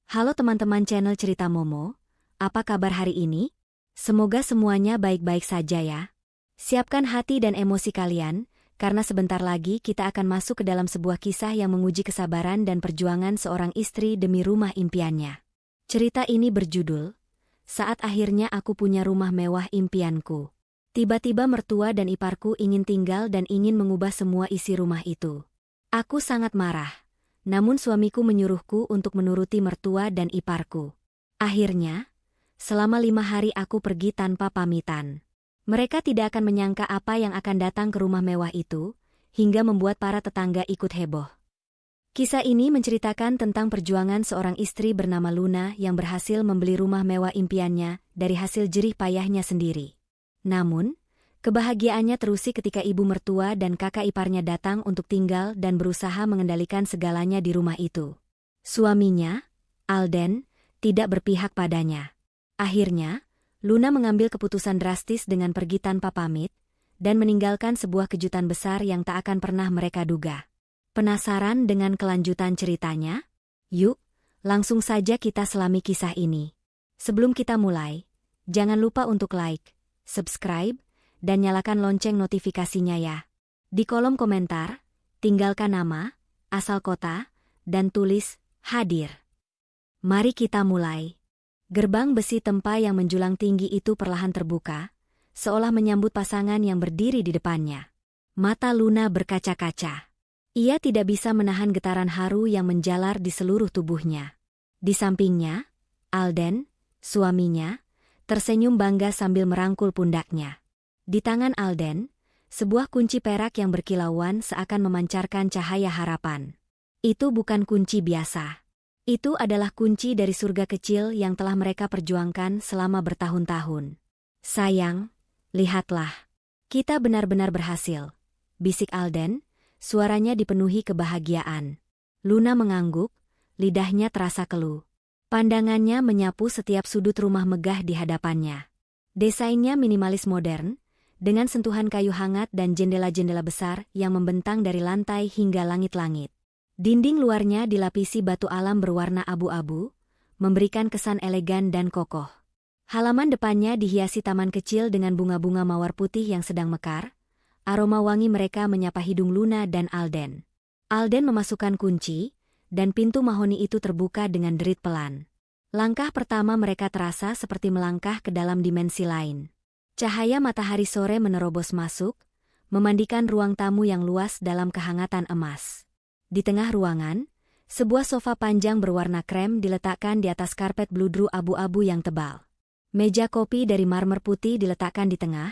Halo teman-teman channel Cerita Momo, apa kabar hari ini? Semoga semuanya baik-baik saja ya. Siapkan hati dan emosi kalian, karena sebentar lagi kita akan masuk ke dalam sebuah kisah yang menguji kesabaran dan perjuangan seorang istri demi rumah impiannya. Cerita ini berjudul, Saat Akhirnya Aku Punya Rumah Mewah Impianku. Tiba-tiba mertua dan iparku ingin tinggal dan ingin mengubah semua isi rumah itu. Aku sangat marah. Namun suamiku menyuruhku untuk menuruti mertua dan iparku. Akhirnya, selama 5 hari aku pergi tanpa pamitan. Mereka tidak akan menyangka apa yang akan datang ke rumah mewah itu, hingga membuat para tetangga ikut heboh. Kisah ini menceritakan tentang perjuangan seorang istri bernama Luna yang berhasil membeli rumah mewah impiannya dari hasil jerih payahnya sendiri. Namun, kebahagiaannya terusik ketika ibu mertua dan kakak iparnya datang untuk tinggal dan berusaha mengendalikan segalanya di rumah itu. Suaminya, Alden, tidak berpihak padanya. Akhirnya, Luna mengambil keputusan drastis dengan pergi tanpa pamit, dan meninggalkan sebuah kejutan besar yang tak akan pernah mereka duga. Penasaran dengan kelanjutan ceritanya? Yuk, langsung saja kita selami kisah ini. Sebelum kita mulai, jangan lupa untuk like, subscribe, dan nyalakan lonceng notifikasinya ya. Di kolom komentar, tinggalkan nama, asal kota, dan tulis, hadir. Mari kita mulai. Gerbang besi tempa yang menjulang tinggi itu perlahan terbuka, seolah menyambut pasangan yang berdiri di depannya. Mata Luna berkaca-kaca. Ia tidak bisa menahan getaran haru yang menjalar di seluruh tubuhnya. Di sampingnya, Alden, suaminya, tersenyum bangga sambil merangkul pundaknya. Di tangan Alden, sebuah kunci perak yang berkilauan seakan memancarkan cahaya harapan. Itu bukan kunci biasa. Itu adalah kunci dari surga kecil yang telah mereka perjuangkan selama bertahun-tahun. Sayang, lihatlah. Kita benar-benar berhasil, bisik Alden, suaranya dipenuhi kebahagiaan. Luna mengangguk, lidahnya terasa keluh. Pandangannya menyapu setiap sudut rumah megah di hadapannya. Desainnya minimalis modern, dengan sentuhan kayu hangat dan jendela-jendela besar yang membentang dari lantai hingga langit-langit. Dinding luarnya dilapisi batu alam berwarna abu-abu, memberikan kesan elegan dan kokoh. Halaman depannya dihiasi taman kecil dengan bunga-bunga mawar putih yang sedang mekar. Aroma wangi mereka menyapa hidung Luna dan Alden. Alden memasukkan kunci, dan pintu mahoni itu terbuka dengan derit pelan. Langkah pertama mereka terasa seperti melangkah ke dalam dimensi lain. Cahaya matahari sore menerobos masuk, memandikan ruang tamu yang luas dalam kehangatan emas. Di tengah ruangan, sebuah sofa panjang berwarna krem diletakkan di atas karpet bludru abu-abu yang tebal. Meja kopi dari marmer putih diletakkan di tengah,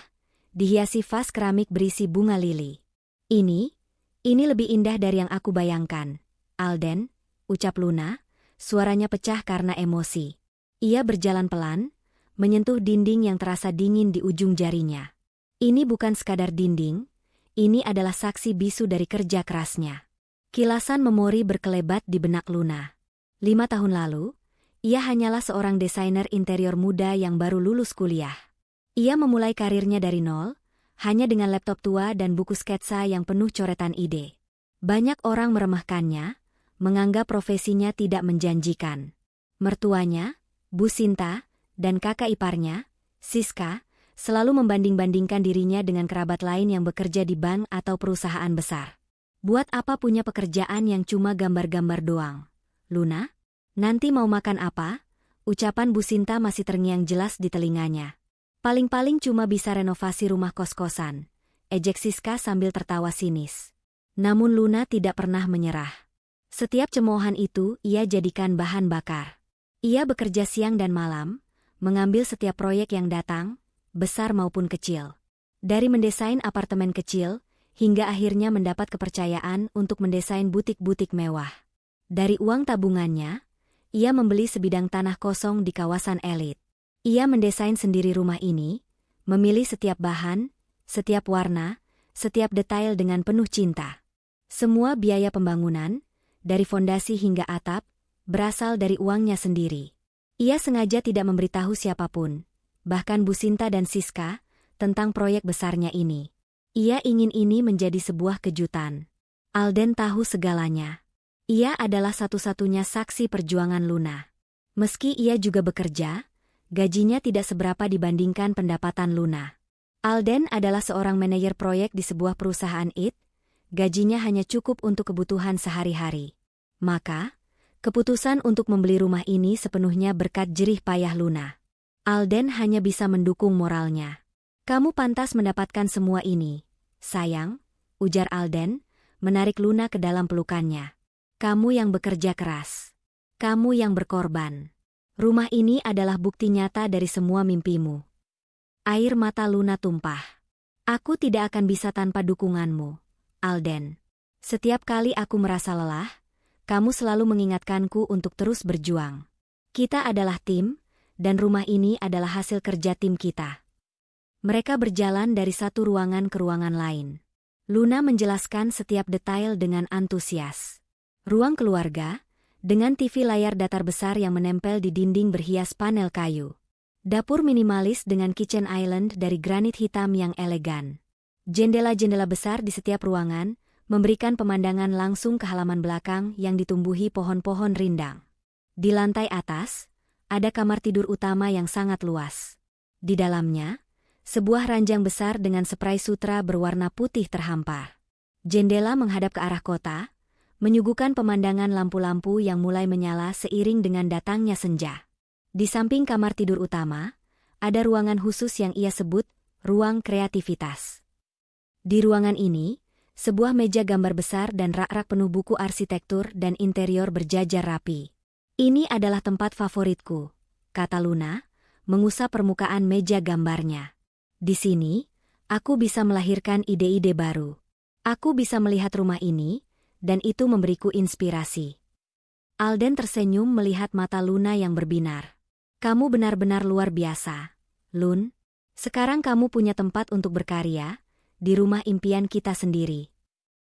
dihiasi vas keramik berisi bunga lili. Ini lebih indah dari yang aku bayangkan, Alden, ucap Luna, suaranya pecah karena emosi. Ia berjalan pelan, menyentuh dinding yang terasa dingin di ujung jarinya. Ini bukan sekadar dinding, ini adalah saksi bisu dari kerja kerasnya. Kilasan memori berkelebat di benak Luna. 5 tahun lalu, ia hanyalah seorang desainer interior muda yang baru lulus kuliah. Ia memulai karirnya dari nol, hanya dengan laptop tua dan buku sketsa yang penuh coretan ide. Banyak orang meremehkannya, menganggap profesinya tidak menjanjikan. Mertuanya, Bu Sinta, dan kakak iparnya, Siska, selalu membanding-bandingkan dirinya dengan kerabat lain yang bekerja di bank atau perusahaan besar. Buat apa punya pekerjaan yang cuma gambar-gambar doang? Luna? Nanti mau makan apa? Ucapan Bu Sinta masih terngiang jelas di telinganya. Paling-paling cuma bisa renovasi rumah kos-kosan, ejek Siska sambil tertawa sinis. Namun Luna tidak pernah menyerah. Setiap cemoohan itu ia jadikan bahan bakar. Ia bekerja siang dan malam, mengambil setiap proyek yang datang, besar maupun kecil. Dari mendesain apartemen kecil, hingga akhirnya mendapat kepercayaan untuk mendesain butik-butik mewah. Dari uang tabungannya, ia membeli sebidang tanah kosong di kawasan elit. Ia mendesain sendiri rumah ini, memilih setiap bahan, setiap warna, setiap detail dengan penuh cinta. Semua biaya pembangunan, dari fondasi hingga atap, berasal dari uangnya sendiri. Ia sengaja tidak memberitahu siapapun, bahkan Bu Sinta dan Siska, tentang proyek besarnya ini. Ia ingin ini menjadi sebuah kejutan. Alden tahu segalanya. Ia adalah satu-satunya saksi perjuangan Luna. Meski ia juga bekerja, gajinya tidak seberapa dibandingkan pendapatan Luna. Alden adalah seorang manajer proyek di sebuah perusahaan IT, gajinya hanya cukup untuk kebutuhan sehari-hari. Maka, keputusan untuk membeli rumah ini sepenuhnya berkat jerih payah Luna. Alden hanya bisa mendukung moralnya. "Kamu pantas mendapatkan semua ini, sayang," ujar Alden, menarik Luna ke dalam pelukannya. "Kamu yang bekerja keras. Kamu yang berkorban. Rumah ini adalah bukti nyata dari semua mimpimu." Air mata Luna tumpah. "Aku tidak akan bisa tanpa dukunganmu, Alden. Setiap kali aku merasa lelah, kamu selalu mengingatkanku untuk terus berjuang. Kita adalah tim, dan rumah ini adalah hasil kerja tim kita." Mereka berjalan dari satu ruangan ke ruangan lain. Luna menjelaskan setiap detail dengan antusias. Ruang keluarga, dengan TV layar datar besar yang menempel di dinding berhias panel kayu. Dapur minimalis dengan kitchen island dari granit hitam yang elegan. Jendela-jendela besar di setiap ruangan, memberikan pemandangan langsung ke halaman belakang yang ditumbuhi pohon-pohon rindang. Di lantai atas, ada kamar tidur utama yang sangat luas. Di dalamnya, sebuah ranjang besar dengan spray sutra berwarna putih terhampar. Jendela menghadap ke arah kota, menyuguhkan pemandangan lampu-lampu yang mulai menyala seiring dengan datangnya senja. Di samping kamar tidur utama, ada ruangan khusus yang ia sebut ruang kreativitas. Di ruangan ini, sebuah meja gambar besar dan rak-rak penuh buku arsitektur dan interior berjajar rapi. "Ini adalah tempat favoritku," kata Luna, mengusap permukaan meja gambarnya. "Di sini, aku bisa melahirkan ide-ide baru. Aku bisa melihat rumah ini, dan itu memberiku inspirasi." Alden tersenyum melihat mata Luna yang berbinar. "Kamu benar-benar luar biasa, Lun. Sekarang kamu punya tempat untuk berkarya, di rumah impian kita sendiri."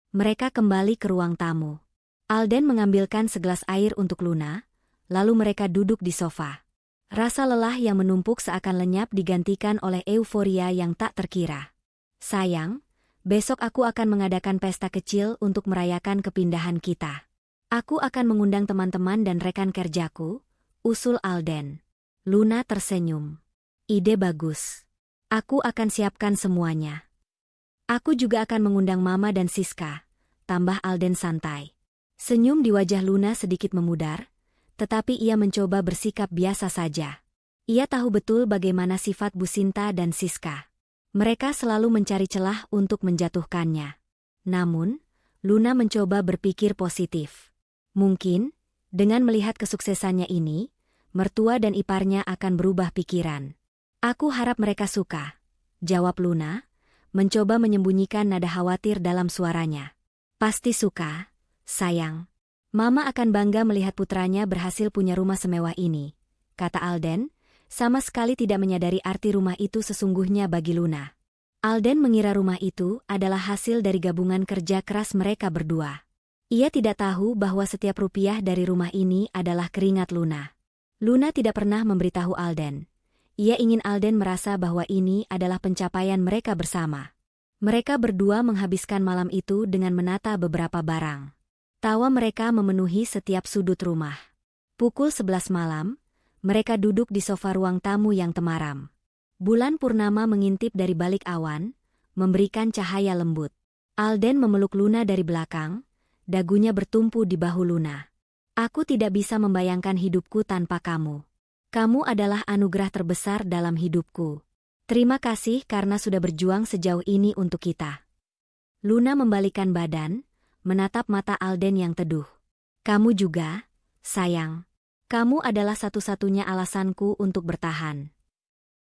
Mereka kembali ke ruang tamu. Alden mengambilkan segelas air untuk Luna, lalu mereka duduk di sofa. Rasa lelah yang menumpuk seakan lenyap digantikan oleh euforia yang tak terkira. "Sayang, besok aku akan mengadakan pesta kecil untuk merayakan kepindahan kita. Aku akan mengundang teman-teman dan rekan kerjaku," usul Alden. Luna tersenyum. "Ide bagus. Aku akan siapkan semuanya." "Aku juga akan mengundang Mama dan Siska," tambah Alden santai. Senyum di wajah Luna sedikit memudar, tetapi ia mencoba bersikap biasa saja. Ia tahu betul bagaimana sifat Bu Sinta dan Siska. Mereka selalu mencari celah untuk menjatuhkannya. Namun, Luna mencoba berpikir positif. Mungkin, dengan melihat kesuksesannya ini, mertua dan iparnya akan berubah pikiran. "Aku harap mereka suka," jawab Luna, mencoba menyembunyikan nada khawatir dalam suaranya. "Pasti suka, sayang. Mama akan bangga melihat putranya berhasil punya rumah semewah ini," kata Alden, sama sekali tidak menyadari arti rumah itu sesungguhnya bagi Luna. Alden mengira rumah itu adalah hasil dari gabungan kerja keras mereka berdua. Ia tidak tahu bahwa setiap rupiah dari rumah ini adalah keringat Luna. Luna tidak pernah memberitahu Alden. Ia ingin Alden merasa bahwa ini adalah pencapaian mereka bersama. Mereka berdua menghabiskan malam itu dengan menata beberapa barang. Tawa mereka memenuhi setiap sudut rumah. Pukul 11 malam, mereka duduk di sofa ruang tamu yang temaram. Bulan purnama mengintip dari balik awan, memberikan cahaya lembut. Alden memeluk Luna dari belakang, dagunya bertumpu di bahu Luna. "Aku tidak bisa membayangkan hidupku tanpa kamu. Kamu adalah anugerah terbesar dalam hidupku. Terima kasih karena sudah berjuang sejauh ini untuk kita." Luna membalikkan badan, menatap mata Alden yang teduh. "Kamu juga, sayang. Kamu adalah satu-satunya alasanku untuk bertahan."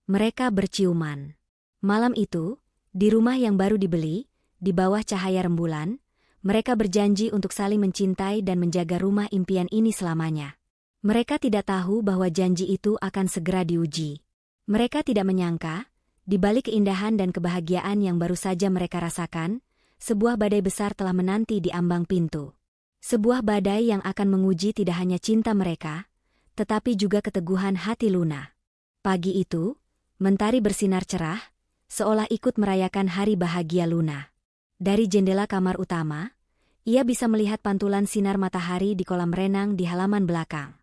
Mereka berciuman. Malam itu, di rumah yang baru dibeli, di bawah cahaya rembulan, mereka berjanji untuk saling mencintai dan menjaga rumah impian ini selamanya. Mereka tidak tahu bahwa janji itu akan segera diuji. Mereka tidak menyangka, di balik keindahan dan kebahagiaan yang baru saja mereka rasakan, sebuah badai besar telah menanti di ambang pintu. Sebuah badai yang akan menguji tidak hanya cinta mereka, tetapi juga keteguhan hati Luna. Pagi itu, mentari bersinar cerah, seolah ikut merayakan hari bahagia Luna. Dari jendela kamar utama, ia bisa melihat pantulan sinar matahari di kolam renang di halaman belakang.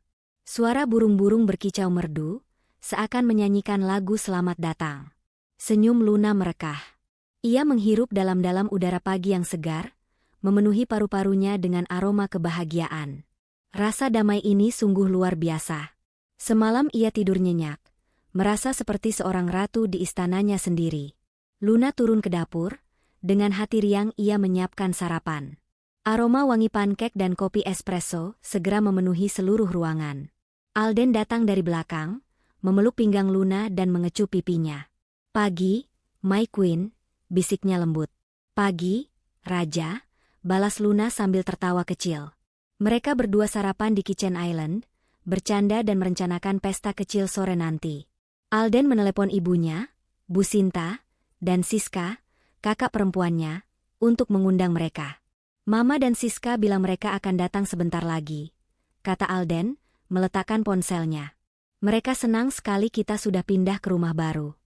Suara burung-burung berkicau merdu, seakan menyanyikan lagu selamat datang. Senyum Luna merekah. Ia menghirup dalam-dalam udara pagi yang segar, memenuhi paru-parunya dengan aroma kebahagiaan. Rasa damai ini sungguh luar biasa. Semalam ia tidur nyenyak, merasa seperti seorang ratu di istananya sendiri. Luna turun ke dapur, dengan hati riang ia menyiapkan sarapan. Aroma wangi pankek dan kopi espresso segera memenuhi seluruh ruangan. Alden datang dari belakang, memeluk pinggang Luna dan mengecup pipinya. "Pagi, My Queen," bisiknya lembut. "Pagi, Raja," balas Luna sambil tertawa kecil. Mereka berdua sarapan di Kitchen Island, bercanda dan merencanakan pesta kecil sore nanti. Alden menelepon ibunya, Bu Sinta, dan Siska, kakak perempuannya, untuk mengundang mereka. "Mama dan Siska bilang mereka akan datang sebentar lagi," kata Alden, meletakkan ponselnya. "Mereka senang sekali kita sudah pindah ke rumah baru."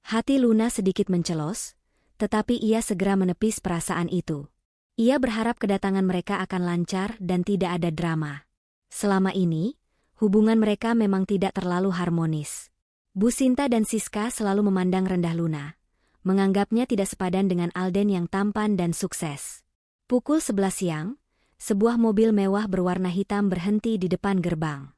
Hati Luna sedikit mencelos, tetapi ia segera menepis perasaan itu. Ia berharap kedatangan mereka akan lancar dan tidak ada drama. Selama ini, hubungan mereka memang tidak terlalu harmonis. Bu Sinta dan Siska selalu memandang rendah Luna, menganggapnya tidak sepadan dengan Alden yang tampan dan sukses. Pukul 11 siang, sebuah mobil mewah berwarna hitam berhenti di depan gerbang.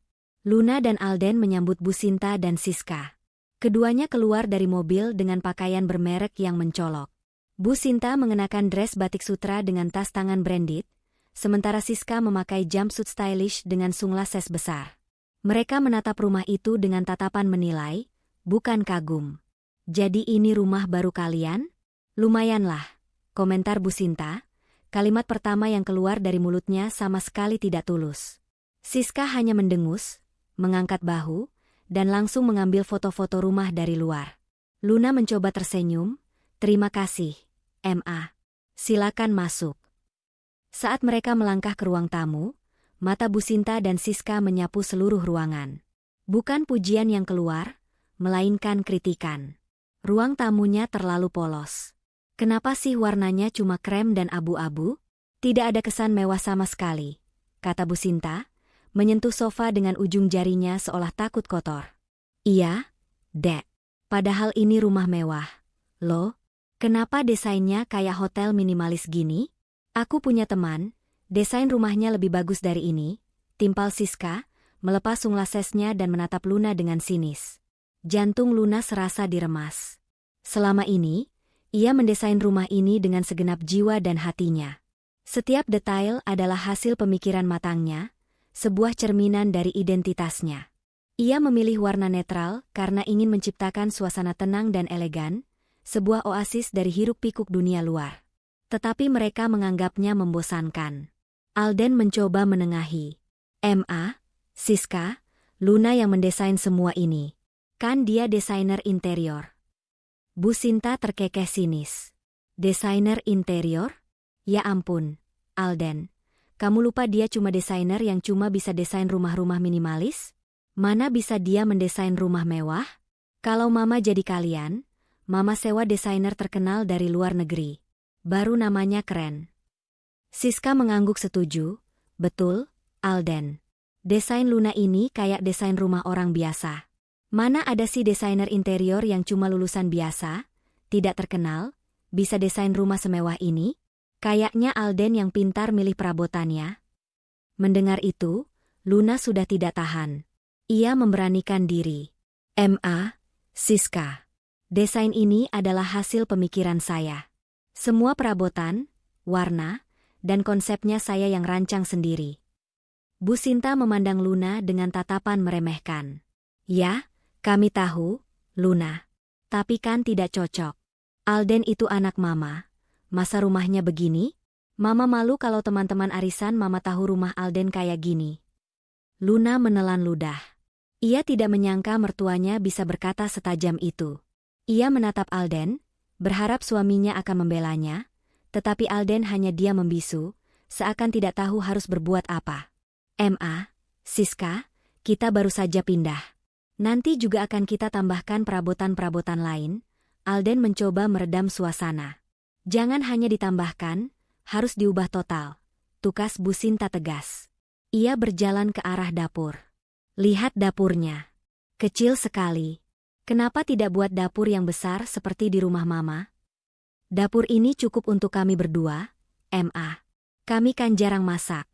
Luna dan Alden menyambut Bu Sinta dan Siska. Keduanya keluar dari mobil dengan pakaian bermerek yang mencolok. Bu Sinta mengenakan dress batik sutra dengan tas tangan branded, sementara Siska memakai jumpsuit stylish dengan sunglasses besar. Mereka menatap rumah itu dengan tatapan menilai, bukan kagum. "Jadi ini rumah baru kalian?" "Lumayanlah," komentar Bu Sinta. Kalimat pertama yang keluar dari mulutnya sama sekali tidak tulus. Siska hanya mendengus, mengangkat bahu, dan langsung mengambil foto-foto rumah dari luar. Luna mencoba tersenyum, "Terima kasih, Ma. Silakan masuk." Saat mereka melangkah ke ruang tamu, mata Bu Sinta dan Siska menyapu seluruh ruangan. Bukan pujian yang keluar, melainkan kritikan. Ruang tamunya terlalu polos. "Kenapa sih warnanya cuma krem dan abu-abu? Tidak ada kesan mewah sama sekali," kata Bu Sinta, menyentuh sofa dengan ujung jarinya seolah takut kotor. "Iya, Dek. Padahal ini rumah mewah. Loh, kenapa desainnya kayak hotel minimalis gini?" "Aku punya teman, desain rumahnya lebih bagus dari ini," timpal Siska, melepas sunglassesnya dan menatap Luna dengan sinis. Jantung Luna serasa diremas. Selama ini, ia mendesain rumah ini dengan segenap jiwa dan hatinya. Setiap detail adalah hasil pemikiran matangnya, sebuah cerminan dari identitasnya. Ia memilih warna netral karena ingin menciptakan suasana tenang dan elegan, sebuah oasis dari hiruk-pikuk dunia luar. Tetapi mereka menganggapnya membosankan. Alden mencoba menengahi. "Ma, Siska, Luna yang mendesain semua ini. Kan dia desainer interior." Bu Sinta terkekeh sinis. "Desainer interior? Ya ampun, Alden. Kamu lupa dia cuma desainer yang cuma bisa desain rumah-rumah minimalis? Mana bisa dia mendesain rumah mewah? Kalau Mama jadi kalian, Mama sewa desainer terkenal dari luar negeri. Baru namanya keren." Siska mengangguk setuju. "Betul, Alden. Desain Luna ini kayak desain rumah orang biasa. Mana ada sih desainer interior yang cuma lulusan biasa, tidak terkenal, bisa desain rumah semewah ini?" Kayaknya Alden yang pintar milih perabotannya. Mendengar itu, Luna sudah tidak tahan. Ia memberanikan diri. "Ma, Siska, desain ini adalah hasil pemikiran saya. Semua perabotan, warna, dan konsepnya saya yang rancang sendiri." Bu Sinta memandang Luna dengan tatapan meremehkan. "Ya, kami tahu, Luna. Tapi kan tidak cocok. Alden itu anak Mama. Masa rumahnya begini? Mama malu kalau teman-teman arisan Mama tahu rumah Alden kayak gini." Luna menelan ludah. Ia tidak menyangka mertuanya bisa berkata setajam itu. Ia menatap Alden, berharap suaminya akan membelanya, tetapi Alden hanya diam membisu, seakan tidak tahu harus berbuat apa. "Ma, Siska, kita baru saja pindah. Nanti juga akan kita tambahkan perabotan-perabotan lain." Alden mencoba meredam suasana. "Jangan hanya ditambahkan, harus diubah total," tukas Bu Sinta tegas. Ia berjalan ke arah dapur. Lihat dapurnya. Kecil sekali. Kenapa tidak buat dapur yang besar seperti di rumah Mama? Dapur ini cukup untuk kami berdua, Ma. Kami kan jarang masak,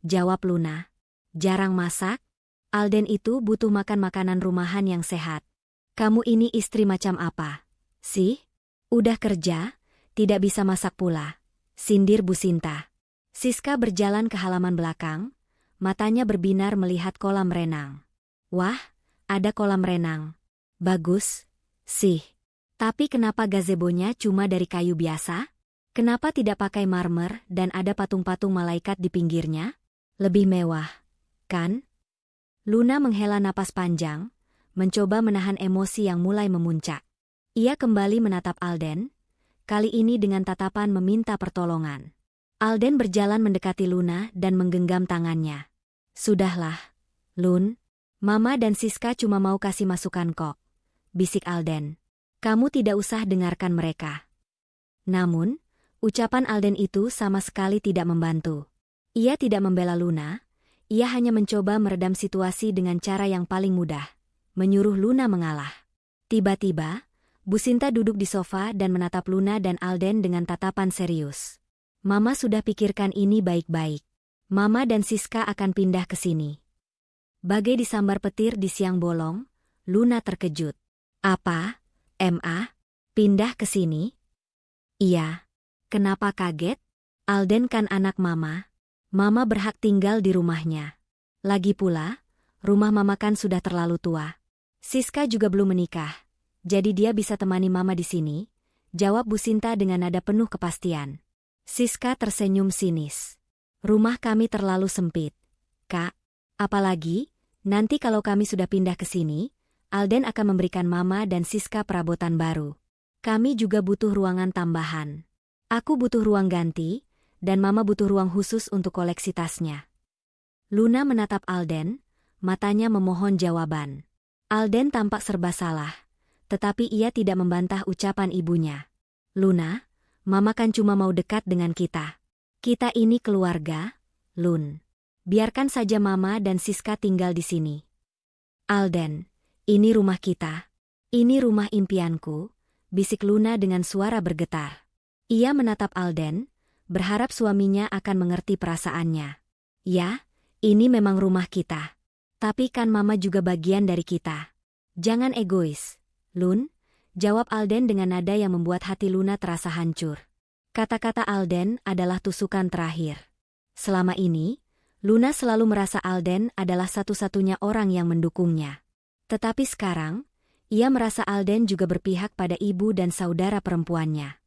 jawab Luna. Jarang masak? Alden itu butuh makan makanan rumahan yang sehat. Kamu ini istri macam apa? Sih? Udah kerja, tidak bisa masak pula. Sindir Bu Sinta. Siska berjalan ke halaman belakang, matanya berbinar melihat kolam renang. Wah, ada kolam renang. Bagus, sih. Tapi kenapa gazebonya cuma dari kayu biasa? Kenapa tidak pakai marmer dan ada patung-patung malaikat di pinggirnya? Lebih mewah, kan? Luna menghela napas panjang, mencoba menahan emosi yang mulai memuncak. Ia kembali menatap Alden, kali ini dengan tatapan meminta pertolongan. Alden berjalan mendekati Luna dan menggenggam tangannya. Sudahlah, Lun. Mama dan Siska cuma mau kasih masukan kok, bisik Alden. Kamu tidak usah dengarkan mereka. Namun, ucapan Alden itu sama sekali tidak membantu. Ia tidak membela Luna, ia hanya mencoba meredam situasi dengan cara yang paling mudah, menyuruh Luna mengalah. Tiba-tiba, Bu Sinta duduk di sofa dan menatap Luna dan Alden dengan tatapan serius. Mama sudah pikirkan ini baik-baik. Mama dan Siska akan pindah ke sini. Bagai disambar petir di siang bolong, Luna terkejut. Apa? Ma? Pindah ke sini? Iya. Kenapa kaget? Alden kan anak Mama. Mama berhak tinggal di rumahnya. Lagi pula, rumah Mama kan sudah terlalu tua. Siska juga belum menikah, jadi dia bisa temani Mama di sini, jawab Bu Sinta dengan nada penuh kepastian. Siska tersenyum sinis. Rumah kami terlalu sempit, Kak. Apalagi, nanti kalau kami sudah pindah ke sini, Alden akan memberikan Mama dan Siska perabotan baru. Kami juga butuh ruangan tambahan. Aku butuh ruang ganti, dan Mama butuh ruang khusus untuk koleksi tasnya. Luna menatap Alden, matanya memohon jawaban. Alden tampak serba salah, tetapi ia tidak membantah ucapan ibunya. Luna, Mama kan cuma mau dekat dengan kita. Kita ini keluarga, Lun. Biarkan saja Mama dan Siska tinggal di sini. Alden, ini rumah kita. Ini rumah impianku, bisik Luna dengan suara bergetar. Ia menatap Alden, berharap suaminya akan mengerti perasaannya. Ya, ini memang rumah kita. Tapi kan Mama juga bagian dari kita. Jangan egois, Lun, jawab Alden dengan nada yang membuat hati Luna terasa hancur. Kata-kata Alden adalah tusukan terakhir. Selama ini, Luna selalu merasa Alden adalah satu-satunya orang yang mendukungnya. Tetapi sekarang, ia merasa Alden juga berpihak pada ibu dan saudara perempuannya.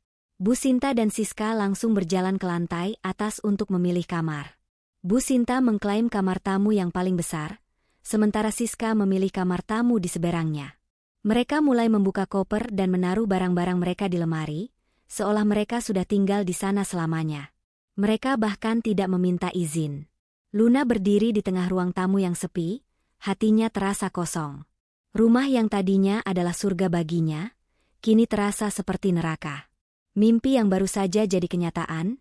Bu Sinta dan Siska langsung berjalan ke lantai atas untuk memilih kamar. Bu Sinta mengklaim kamar tamu yang paling besar, sementara Siska memilih kamar tamu di seberangnya. Mereka mulai membuka koper dan menaruh barang-barang mereka di lemari, seolah mereka sudah tinggal di sana selamanya. Mereka bahkan tidak meminta izin. Luna berdiri di tengah ruang tamu yang sepi, hatinya terasa kosong. Rumah yang tadinya adalah surga baginya, kini terasa seperti neraka. Mimpi yang baru saja jadi kenyataan,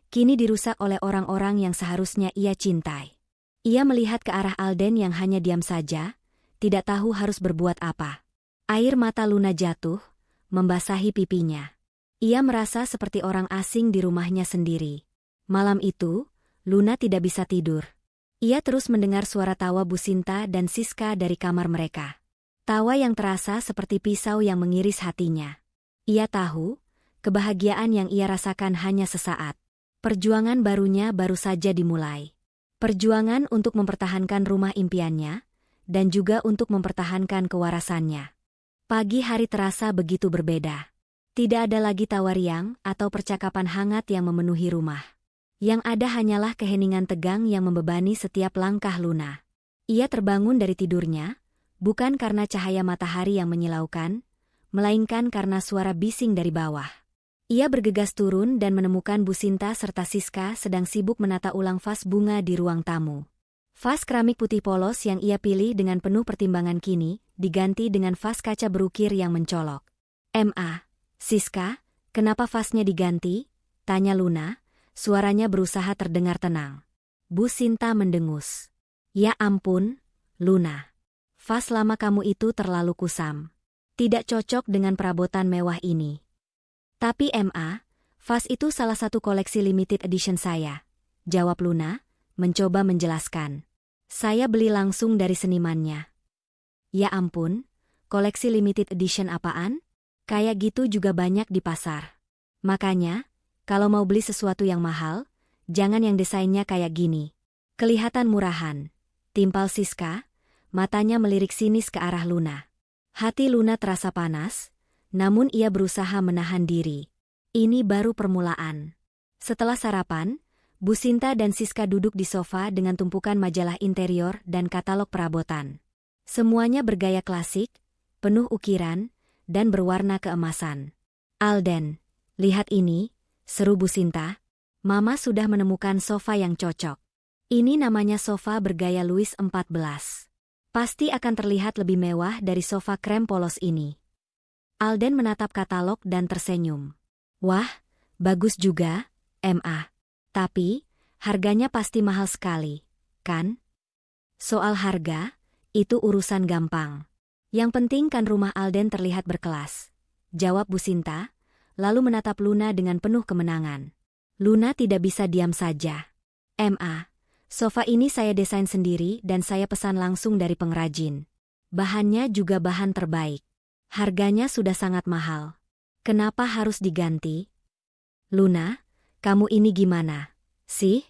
kini dirusak oleh orang-orang yang seharusnya ia cintai. Ia melihat ke arah Alden yang hanya diam saja, tidak tahu harus berbuat apa. Air mata Luna jatuh, membasahi pipinya. Ia merasa seperti orang asing di rumahnya sendiri. Malam itu, Luna tidak bisa tidur. Ia terus mendengar suara tawa Bu Sinta dan Siska dari kamar mereka. Tawa yang terasa seperti pisau yang mengiris hatinya. Ia tahu, kebahagiaan yang ia rasakan hanya sesaat. Perjuangan barunya baru saja dimulai. Perjuangan untuk mempertahankan rumah impiannya, dan juga untuk mempertahankan kewarasannya. Pagi hari terasa begitu berbeda. Tidak ada lagi tawa riang atau percakapan hangat yang memenuhi rumah. Yang ada hanyalah keheningan tegang yang membebani setiap langkah Luna. Ia terbangun dari tidurnya, bukan karena cahaya matahari yang menyilaukan, melainkan karena suara bising dari bawah. Ia bergegas turun dan menemukan Bu Sinta serta Siska sedang sibuk menata ulang vas bunga di ruang tamu. Vas keramik putih polos yang ia pilih dengan penuh pertimbangan kini, diganti dengan vas kaca berukir yang mencolok. Ma, Siska, kenapa vasnya diganti? Tanya Luna. Suaranya berusaha terdengar tenang. Bu Sinta mendengus. Ya ampun, Luna. Vas lama kamu itu terlalu kusam. Tidak cocok dengan perabotan mewah ini. Tapi vas itu salah satu koleksi limited edition saya. Jawab Luna, mencoba menjelaskan. Saya beli langsung dari senimannya. Ya ampun, koleksi limited edition apaan? Kayak gitu juga banyak di pasar. Makanya, kalau mau beli sesuatu yang mahal, jangan yang desainnya kayak gini. Kelihatan murahan. Timpal Siska, matanya melirik sinis ke arah Luna. Hati Luna terasa panas, namun ia berusaha menahan diri. Ini baru permulaan. Setelah sarapan, Bu Sinta dan Siska duduk di sofa dengan tumpukan majalah interior dan katalog perabotan. Semuanya bergaya klasik, penuh ukiran, dan berwarna keemasan. Alden, lihat ini, seru Bu Sinta. Mama sudah menemukan sofa yang cocok. Ini namanya sofa bergaya Louis XIV. Pasti akan terlihat lebih mewah dari sofa krem polos ini. Alden menatap katalog dan tersenyum. Wah, bagus juga, Ma. Tapi, harganya pasti mahal sekali, kan? Soal harga, itu urusan gampang. Yang penting kan rumah Alden terlihat berkelas. Jawab Bu Sinta, lalu menatap Luna dengan penuh kemenangan. Luna tidak bisa diam saja. Ma, sofa ini saya desain sendiri dan saya pesan langsung dari pengrajin. Bahannya juga bahan terbaik. Harganya sudah sangat mahal. Kenapa harus diganti? Luna, kamu ini gimana? Sih?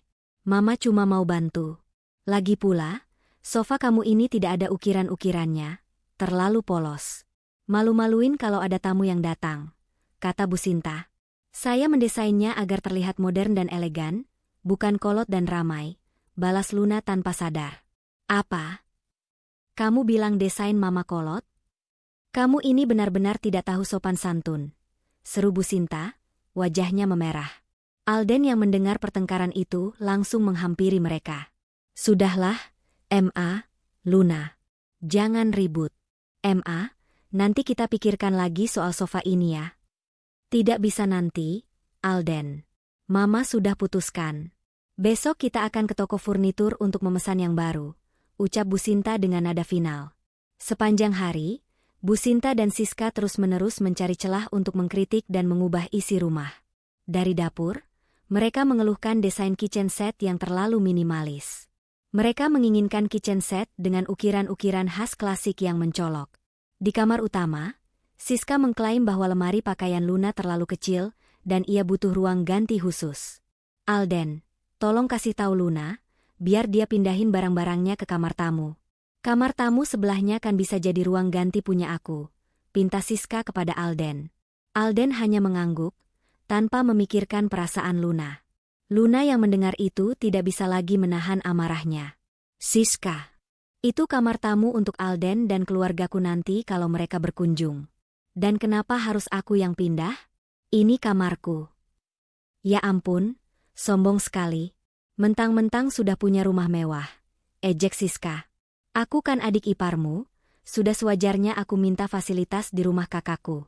Mama cuma mau bantu. Lagi pula, sofa kamu ini tidak ada ukiran-ukirannya. Terlalu polos. Malu-maluin kalau ada tamu yang datang. Kata Bu Sinta. Saya mendesainnya agar terlihat modern dan elegan, bukan kolot dan ramai. Balas Luna tanpa sadar. Apa? Kamu bilang desain mama kolot? Kamu ini benar-benar tidak tahu sopan santun. Seru Bu Sinta, wajahnya memerah. Alden yang mendengar pertengkaran itu langsung menghampiri mereka. Sudahlah, Ma, Luna. Jangan ribut. Ma, nanti kita pikirkan lagi soal sofa ini ya. Tidak bisa nanti, Alden. Mama sudah putuskan. Besok kita akan ke toko furnitur untuk memesan yang baru, ucap Bu Sinta dengan nada final. Sepanjang hari, Bu Sinta dan Siska terus-menerus mencari celah untuk mengkritik dan mengubah isi rumah. Dari dapur, mereka mengeluhkan desain kitchen set yang terlalu minimalis. Mereka menginginkan kitchen set dengan ukiran-ukiran khas klasik yang mencolok. Di kamar utama, Siska mengklaim bahwa lemari pakaian Luna terlalu kecil dan ia butuh ruang ganti khusus. Alden, tolong kasih tahu Luna, biar dia pindahin barang-barangnya ke kamar tamu. Kamar tamu sebelahnya kan bisa jadi ruang ganti punya aku, pinta Siska kepada Alden. Alden hanya mengangguk, tanpa memikirkan perasaan Luna. Luna yang mendengar itu tidak bisa lagi menahan amarahnya. Siska, itu kamar tamu untuk Alden dan keluargaku nanti kalau mereka berkunjung. Dan kenapa harus aku yang pindah? Ini kamarku. Ya ampun, sombong sekali. Mentang-mentang sudah punya rumah mewah. Ejek Siska. Aku kan adik iparmu, sudah sewajarnya aku minta fasilitas di rumah kakakku.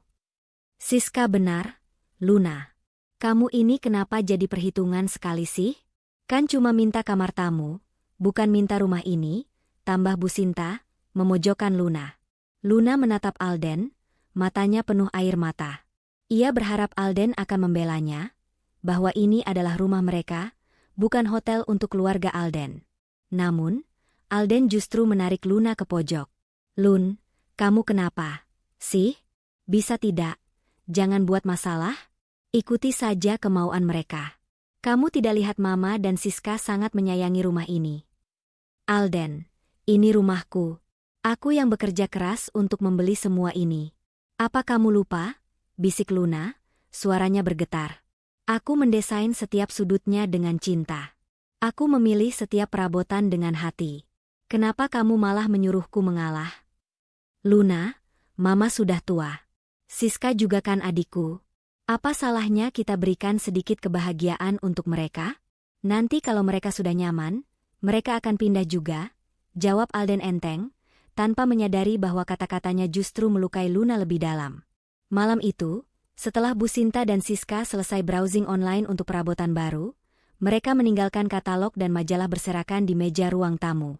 Siska benar, Luna. Kamu ini kenapa jadi perhitungan sekali sih? Kan cuma minta kamar tamu, bukan minta rumah ini, tambah Bu Sinta, memojokkan Luna. Luna menatap Alden, matanya penuh air mata. Ia berharap Alden akan membelanya, bahwa ini adalah rumah mereka, bukan hotel untuk keluarga Alden. Namun, Alden justru menarik Luna ke pojok. Lun, kamu kenapa? Sih? Bisa tidak? Jangan buat masalah? Ikuti saja kemauan mereka. Kamu tidak lihat Mama dan Siska sangat menyayangi rumah ini. Alden, ini rumahku. Aku yang bekerja keras untuk membeli semua ini. Apa kamu lupa? Bisik Luna, suaranya bergetar. Aku mendesain setiap sudutnya dengan cinta. Aku memilih setiap perabotan dengan hati. Kenapa kamu malah menyuruhku mengalah? Luna, Mama sudah tua. Siska juga kan adikku. Apa salahnya kita berikan sedikit kebahagiaan untuk mereka? Nanti kalau mereka sudah nyaman, mereka akan pindah juga, jawab Alden enteng, tanpa menyadari bahwa kata-katanya justru melukai Luna lebih dalam. Malam itu, setelah Bu Sinta dan Siska selesai browsing online untuk perabotan baru, mereka meninggalkan katalog dan majalah berserakan di meja ruang tamu.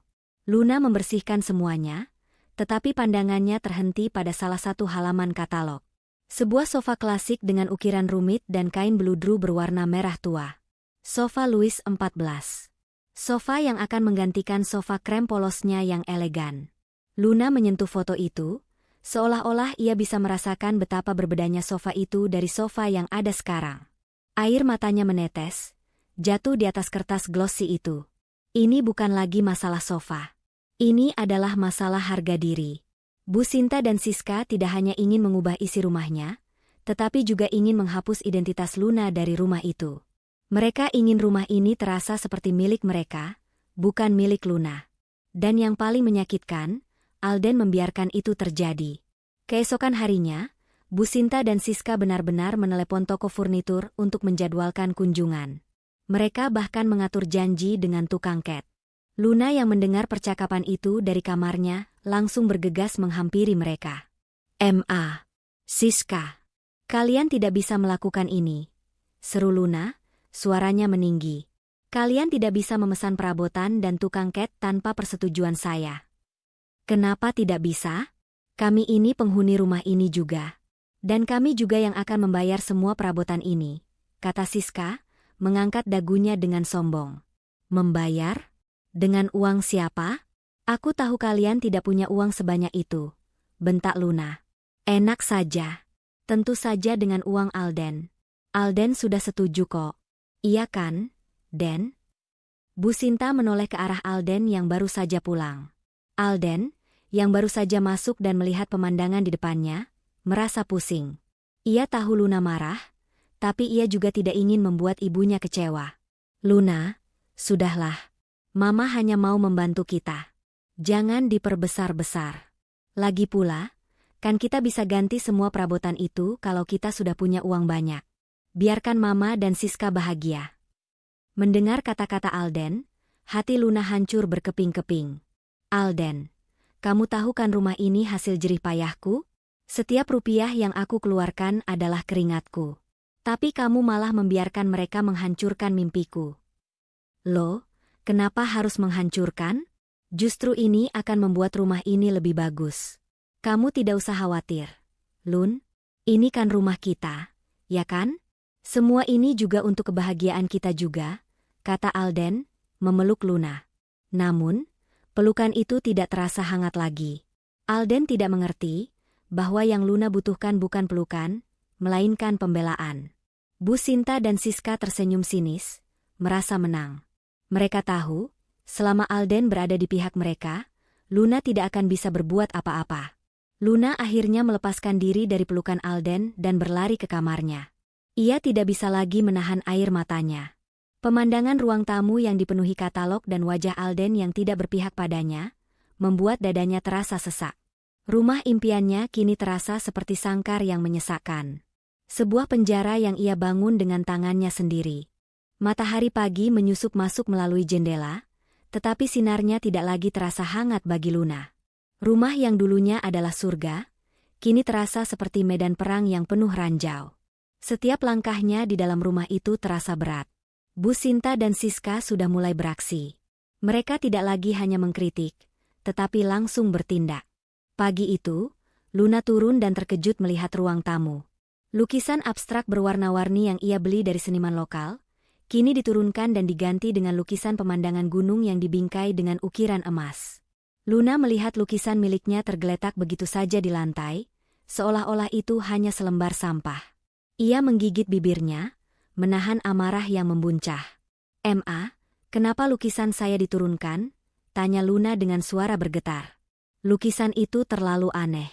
Luna membersihkan semuanya, tetapi pandangannya terhenti pada salah satu halaman katalog. Sebuah sofa klasik dengan ukiran rumit dan kain beludru berwarna merah tua. Sofa Louis XIV. Sofa yang akan menggantikan sofa krem polosnya yang elegan. Luna menyentuh foto itu, seolah-olah ia bisa merasakan betapa berbedanya sofa itu dari sofa yang ada sekarang. Air matanya menetes, jatuh di atas kertas glossy itu. Ini bukan lagi masalah sofa. Ini adalah masalah harga diri. Bu Sinta dan Siska tidak hanya ingin mengubah isi rumahnya, tetapi juga ingin menghapus identitas Luna dari rumah itu. Mereka ingin rumah ini terasa seperti milik mereka, bukan milik Luna. Dan yang paling menyakitkan, Alden membiarkan itu terjadi. Keesokan harinya, Bu Sinta dan Siska benar-benar menelepon toko furnitur untuk menjadwalkan kunjungan. Mereka bahkan mengatur janji dengan tukang cat. Luna yang mendengar percakapan itu dari kamarnya, langsung bergegas menghampiri mereka. "Ma, Siska, kalian tidak bisa melakukan ini," seru Luna, suaranya meninggi. "Kalian tidak bisa memesan perabotan dan tukang cat tanpa persetujuan saya." "Kenapa tidak bisa? Kami ini penghuni rumah ini juga. Dan kami juga yang akan membayar semua perabotan ini," kata Siska, mengangkat dagunya dengan sombong. "Membayar? Dengan uang siapa? Aku tahu kalian tidak punya uang sebanyak itu," bentak Luna. "Enak saja. Tentu saja dengan uang Alden. Alden sudah setuju kok. Iya kan, Den?" Bu Sinta menoleh ke arah Alden yang baru saja pulang. Alden, yang baru saja masuk dan melihat pemandangan di depannya, merasa pusing. Ia tahu Luna marah, tapi ia juga tidak ingin membuat ibunya kecewa. "Luna, sudahlah. Mama hanya mau membantu kita. Jangan diperbesar-besar. Lagi pula, kan kita bisa ganti semua perabotan itu kalau kita sudah punya uang banyak. Biarkan Mama dan Siska bahagia." Mendengar kata-kata Alden, hati Luna hancur berkeping-keping. "Alden, kamu tahu kan rumah ini hasil jerih payahku? Setiap rupiah yang aku keluarkan adalah keringatku. Tapi kamu malah membiarkan mereka menghancurkan mimpiku." "Loh? Kenapa harus menghancurkan? Justru ini akan membuat rumah ini lebih bagus. Kamu tidak usah khawatir. Lun, ini kan rumah kita, ya kan? Semua ini juga untuk kebahagiaan kita juga," kata Alden, memeluk Luna. Namun, pelukan itu tidak terasa hangat lagi. Alden tidak mengerti bahwa yang Luna butuhkan bukan pelukan, melainkan pembelaan. Bu Sinta dan Siska tersenyum sinis, merasa menang. Mereka tahu, selama Alden berada di pihak mereka, Luna tidak akan bisa berbuat apa-apa. Luna akhirnya melepaskan diri dari pelukan Alden dan berlari ke kamarnya. Ia tidak bisa lagi menahan air matanya. Pemandangan ruang tamu yang dipenuhi katalog dan wajah Alden yang tidak berpihak padanya, membuat dadanya terasa sesak. Rumah impiannya kini terasa seperti sangkar yang menyesakkan. Sebuah penjara yang ia bangun dengan tangannya sendiri. Matahari pagi menyusup masuk melalui jendela, tetapi sinarnya tidak lagi terasa hangat bagi Luna. Rumah yang dulunya adalah surga, kini terasa seperti medan perang yang penuh ranjau. Setiap langkahnya di dalam rumah itu terasa berat. Bu Sinta dan Siska sudah mulai beraksi. Mereka tidak lagi hanya mengkritik, tetapi langsung bertindak. Pagi itu, Luna turun dan terkejut melihat ruang tamu. Lukisan abstrak berwarna-warni yang ia beli dari seniman lokal, kini diturunkan dan diganti dengan lukisan pemandangan gunung yang dibingkai dengan ukiran emas. Luna melihat lukisan miliknya tergeletak begitu saja di lantai, seolah-olah itu hanya selembar sampah. Ia menggigit bibirnya, menahan amarah yang membuncah. "Ma, kenapa lukisan saya diturunkan?" tanya Luna dengan suara bergetar. "Lukisan itu terlalu aneh.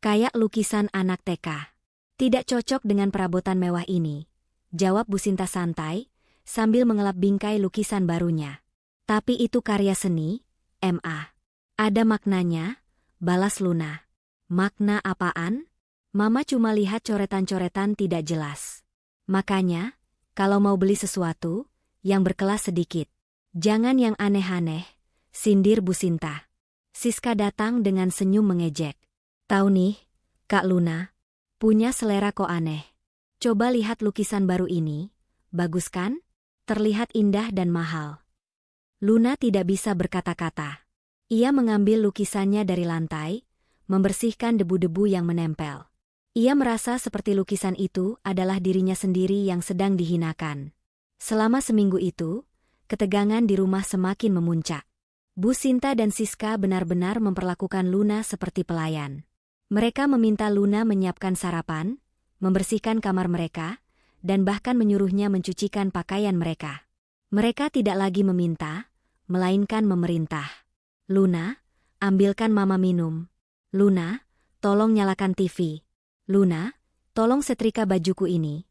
Kayak lukisan anak TK. Tidak cocok dengan perabotan mewah ini," jawab Bu Sinta santai, sambil mengelap bingkai lukisan barunya. "Tapi itu karya seni, Ma. Ada maknanya," balas Luna. "Makna apaan? Mama cuma lihat coretan-coretan tidak jelas. Makanya, kalau mau beli sesuatu, yang berkelas sedikit. Jangan yang aneh-aneh," sindir Bu Sinta. Siska datang dengan senyum mengejek. "Tahu nih, Kak Luna, punya selera kok aneh. Coba lihat lukisan baru ini, bagus kan? Terlihat indah dan mahal." Luna tidak bisa berkata-kata. Ia mengambil lukisannya dari lantai, membersihkan debu-debu yang menempel. Ia merasa seperti lukisan itu adalah dirinya sendiri yang sedang dihinakan. Selama seminggu itu, ketegangan di rumah semakin memuncak. Bu Sinta dan Siska benar-benar memperlakukan Luna seperti pelayan. Mereka meminta Luna menyiapkan sarapan, membersihkan kamar mereka, dan bahkan menyuruhnya mencucikan pakaian mereka. Mereka tidak lagi meminta, melainkan memerintah. Luna, ambilkan mama minum. Luna, tolong nyalakan TV. Luna, tolong setrika bajuku ini.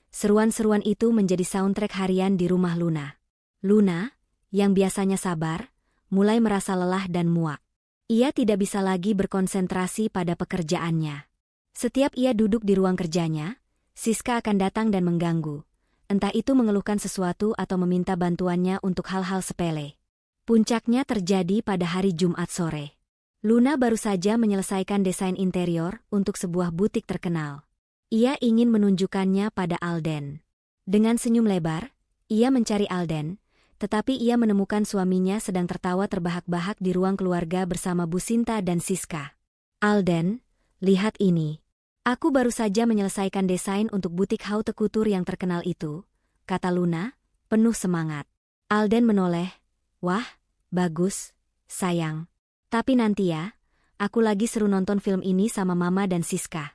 Seruan-seruan itu menjadi soundtrack harian di rumah Luna. Luna, yang biasanya sabar, mulai merasa lelah dan muak. Ia tidak bisa lagi berkonsentrasi pada pekerjaannya. Setiap ia duduk di ruang kerjanya, Siska akan datang dan mengganggu. Entah itu mengeluhkan sesuatu atau meminta bantuannya untuk hal-hal sepele. Puncaknya terjadi pada hari Jumat sore. Luna baru saja menyelesaikan desain interior untuk sebuah butik terkenal. Ia ingin menunjukkannya pada Alden. Dengan senyum lebar, ia mencari Alden, tetapi ia menemukan suaminya sedang tertawa terbahak-bahak di ruang keluarga bersama Bu Sinta dan Siska. Alden, lihat ini. Aku baru saja menyelesaikan desain untuk butik haute couture yang terkenal itu, kata Luna, penuh semangat. Alden menoleh. Wah, bagus, sayang. Tapi nanti ya, aku lagi seru nonton film ini sama Mama dan Siska.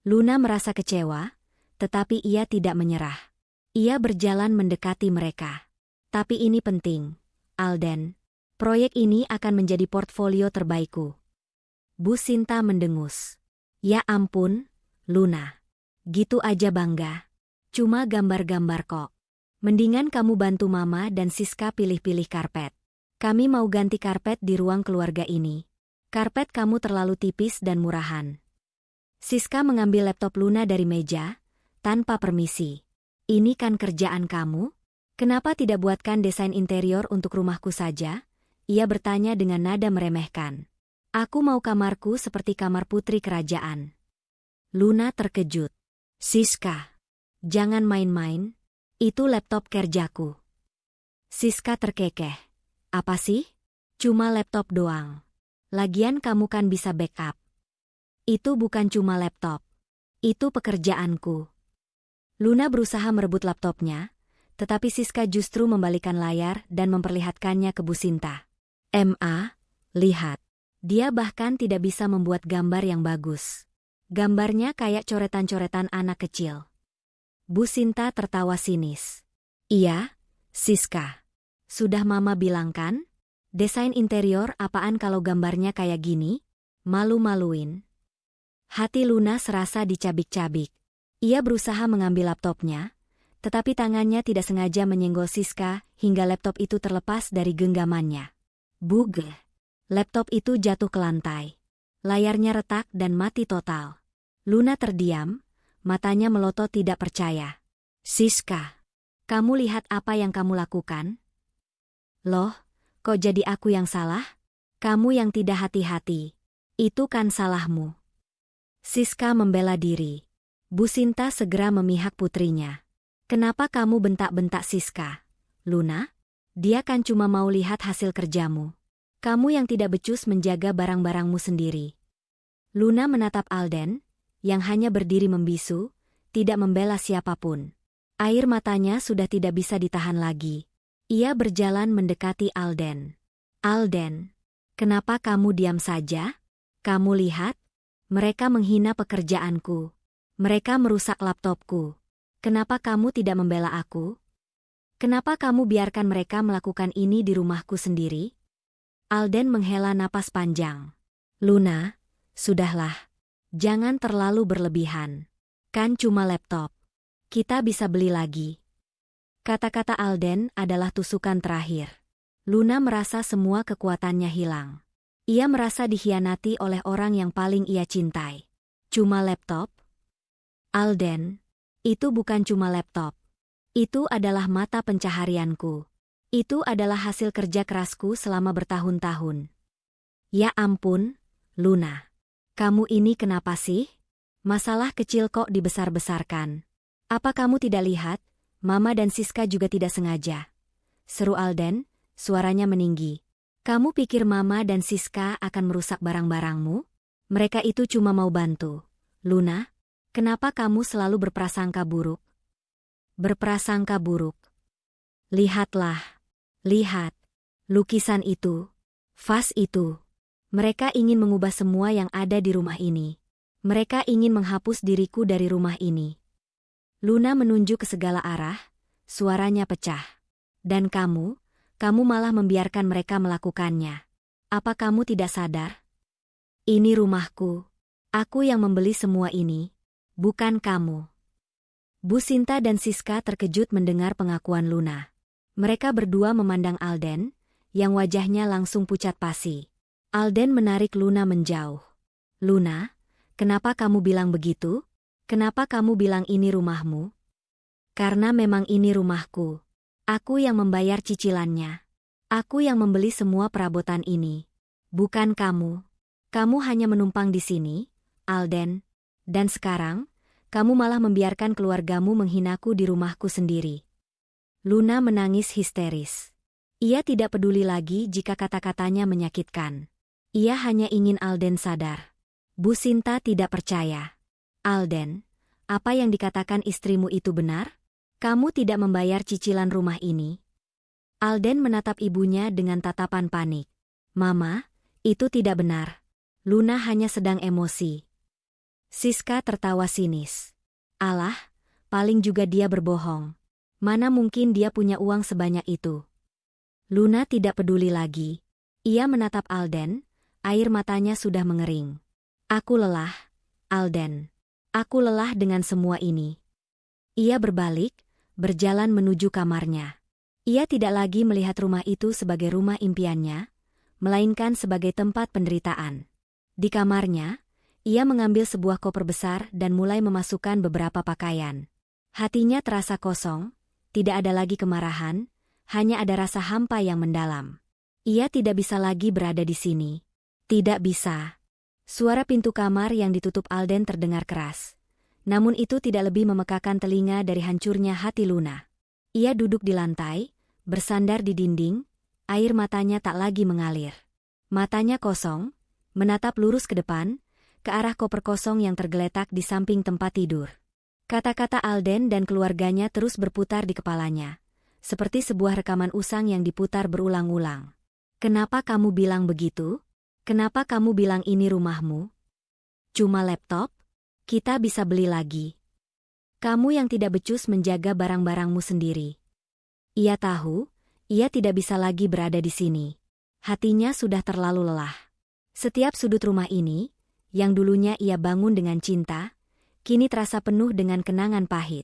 Luna merasa kecewa, tetapi ia tidak menyerah. Ia berjalan mendekati mereka. Tapi ini penting, Alden. Proyek ini akan menjadi portfolio terbaikku. Bu Sinta mendengus. Ya ampun, Luna. Gitu aja bangga. Cuma gambar-gambar kok. Mendingan kamu bantu Mama dan Siska pilih-pilih karpet. Kami mau ganti karpet di ruang keluarga ini. Karpet kamu terlalu tipis dan murahan. Siska mengambil laptop Luna dari meja, tanpa permisi. Ini kan kerjaan kamu? Kenapa tidak buatkan desain interior untuk rumahku saja? Ia bertanya dengan nada meremehkan. Aku mau kamarku seperti kamar putri kerajaan. Luna terkejut. Siska, jangan main-main. Itu laptop kerjaku. Siska terkekeh. Apa sih? Cuma laptop doang. Lagian kamu kan bisa backup. Itu bukan cuma laptop. Itu pekerjaanku. Luna berusaha merebut laptopnya, tetapi Siska justru membalikan layar dan memperlihatkannya ke Bu Sinta. Lihat. Dia bahkan tidak bisa membuat gambar yang bagus. Gambarnya kayak coretan-coretan anak kecil. Bu Sinta tertawa sinis. Iya, Siska. Sudah Mama bilang kan? Desain interior apaan kalau gambarnya kayak gini? Malu-maluin. Hati Luna serasa dicabik-cabik. Ia berusaha mengambil laptopnya, tetapi tangannya tidak sengaja menyenggol Siska hingga laptop itu terlepas dari genggamannya. Bug! Laptop itu jatuh ke lantai. Layarnya retak dan mati total. Luna terdiam, matanya melotot tidak percaya. Siska, kamu lihat apa yang kamu lakukan? Loh, kok jadi aku yang salah? Kamu yang tidak hati-hati. Itu kan salahmu. Siska membela diri. Bu Sinta segera memihak putrinya. Kenapa kamu bentak-bentak Siska? Luna, dia kan cuma mau lihat hasil kerjamu. Kamu yang tidak becus menjaga barang-barangmu sendiri. Luna menatap Alden, yang hanya berdiri membisu, tidak membela siapapun. Air matanya sudah tidak bisa ditahan lagi. Ia berjalan mendekati Alden. Alden, kenapa kamu diam saja? Kamu lihat? Mereka menghina pekerjaanku. Mereka merusak laptopku. Kenapa kamu tidak membela aku? Kenapa kamu biarkan mereka melakukan ini di rumahku sendiri? Alden menghela napas panjang. Luna, sudahlah. Jangan terlalu berlebihan. Kan cuma laptop. Kita bisa beli lagi. Kata-kata Alden adalah tusukan terakhir. Luna merasa semua kekuatannya hilang. Ia merasa dikhianati oleh orang yang paling ia cintai. Cuma laptop? Alden, itu bukan cuma laptop. Itu adalah mata pencaharianku. Itu adalah hasil kerja kerasku selama bertahun-tahun. Ya ampun, Luna. Kamu ini kenapa sih? Masalah kecil kok dibesar-besarkan. Apa kamu tidak lihat? Mama dan Siska juga tidak sengaja. Seru Alden, suaranya meninggi. Kamu pikir Mama dan Siska akan merusak barang-barangmu? Mereka itu cuma mau bantu. Luna, kenapa kamu selalu berprasangka buruk? Berprasangka buruk. Lihatlah. Lihat. Lukisan itu. Vas itu. Mereka ingin mengubah semua yang ada di rumah ini. Mereka ingin menghapus diriku dari rumah ini. Luna menunjuk ke segala arah, suaranya pecah. Dan kamu malah membiarkan mereka melakukannya. Apa kamu tidak sadar? Ini rumahku. Aku yang membeli semua ini, bukan kamu. Bu Sinta dan Siska terkejut mendengar pengakuan Luna. Mereka berdua memandang Alden, yang wajahnya langsung pucat pasi. Alden menarik Luna menjauh. Luna, kenapa kamu bilang begitu? Kenapa kamu bilang ini rumahmu? Karena memang ini rumahku. Aku yang membayar cicilannya. Aku yang membeli semua perabotan ini. Bukan kamu. Kamu hanya menumpang di sini, Alden. Dan sekarang, kamu malah membiarkan keluargamu menghinaku di rumahku sendiri. Luna menangis histeris. Ia tidak peduli lagi jika kata-katanya menyakitkan. Ia hanya ingin Alden sadar. Bu Sinta tidak percaya. Alden, apa yang dikatakan istrimu itu benar? Kamu tidak membayar cicilan rumah ini. Alden menatap ibunya dengan tatapan panik. Mama, itu tidak benar. Luna hanya sedang emosi. Siska tertawa sinis. Alah, paling juga dia berbohong. Mana mungkin dia punya uang sebanyak itu. Luna tidak peduli lagi. Ia menatap Alden, air matanya sudah mengering. Aku lelah, Alden. Aku lelah dengan semua ini. Ia berbalik, berjalan menuju kamarnya. Ia tidak lagi melihat rumah itu sebagai rumah impiannya, melainkan sebagai tempat penderitaan. Di kamarnya, ia mengambil sebuah koper besar dan mulai memasukkan beberapa pakaian. Hatinya terasa kosong, tidak ada lagi kemarahan, hanya ada rasa hampa yang mendalam. Ia tidak bisa lagi berada di sini. Tidak bisa. Suara pintu kamar yang ditutup Alden terdengar keras. Namun itu tidak lebih memekakan telinga dari hancurnya hati Luna. Ia duduk di lantai, bersandar di dinding, air matanya tak lagi mengalir. Matanya kosong, menatap lurus ke depan, ke arah koper kosong yang tergeletak di samping tempat tidur. Kata-kata Alden dan keluarganya terus berputar di kepalanya, seperti sebuah rekaman usang yang diputar berulang-ulang. Kenapa kamu bilang begitu? Kenapa kamu bilang ini rumahmu? Cuma laptop? Kita bisa beli lagi. Kamu yang tidak becus menjaga barang-barangmu sendiri. Ia tahu, ia tidak bisa lagi berada di sini. Hatinya sudah terlalu lelah. Setiap sudut rumah ini, yang dulunya ia bangun dengan cinta, kini terasa penuh dengan kenangan pahit.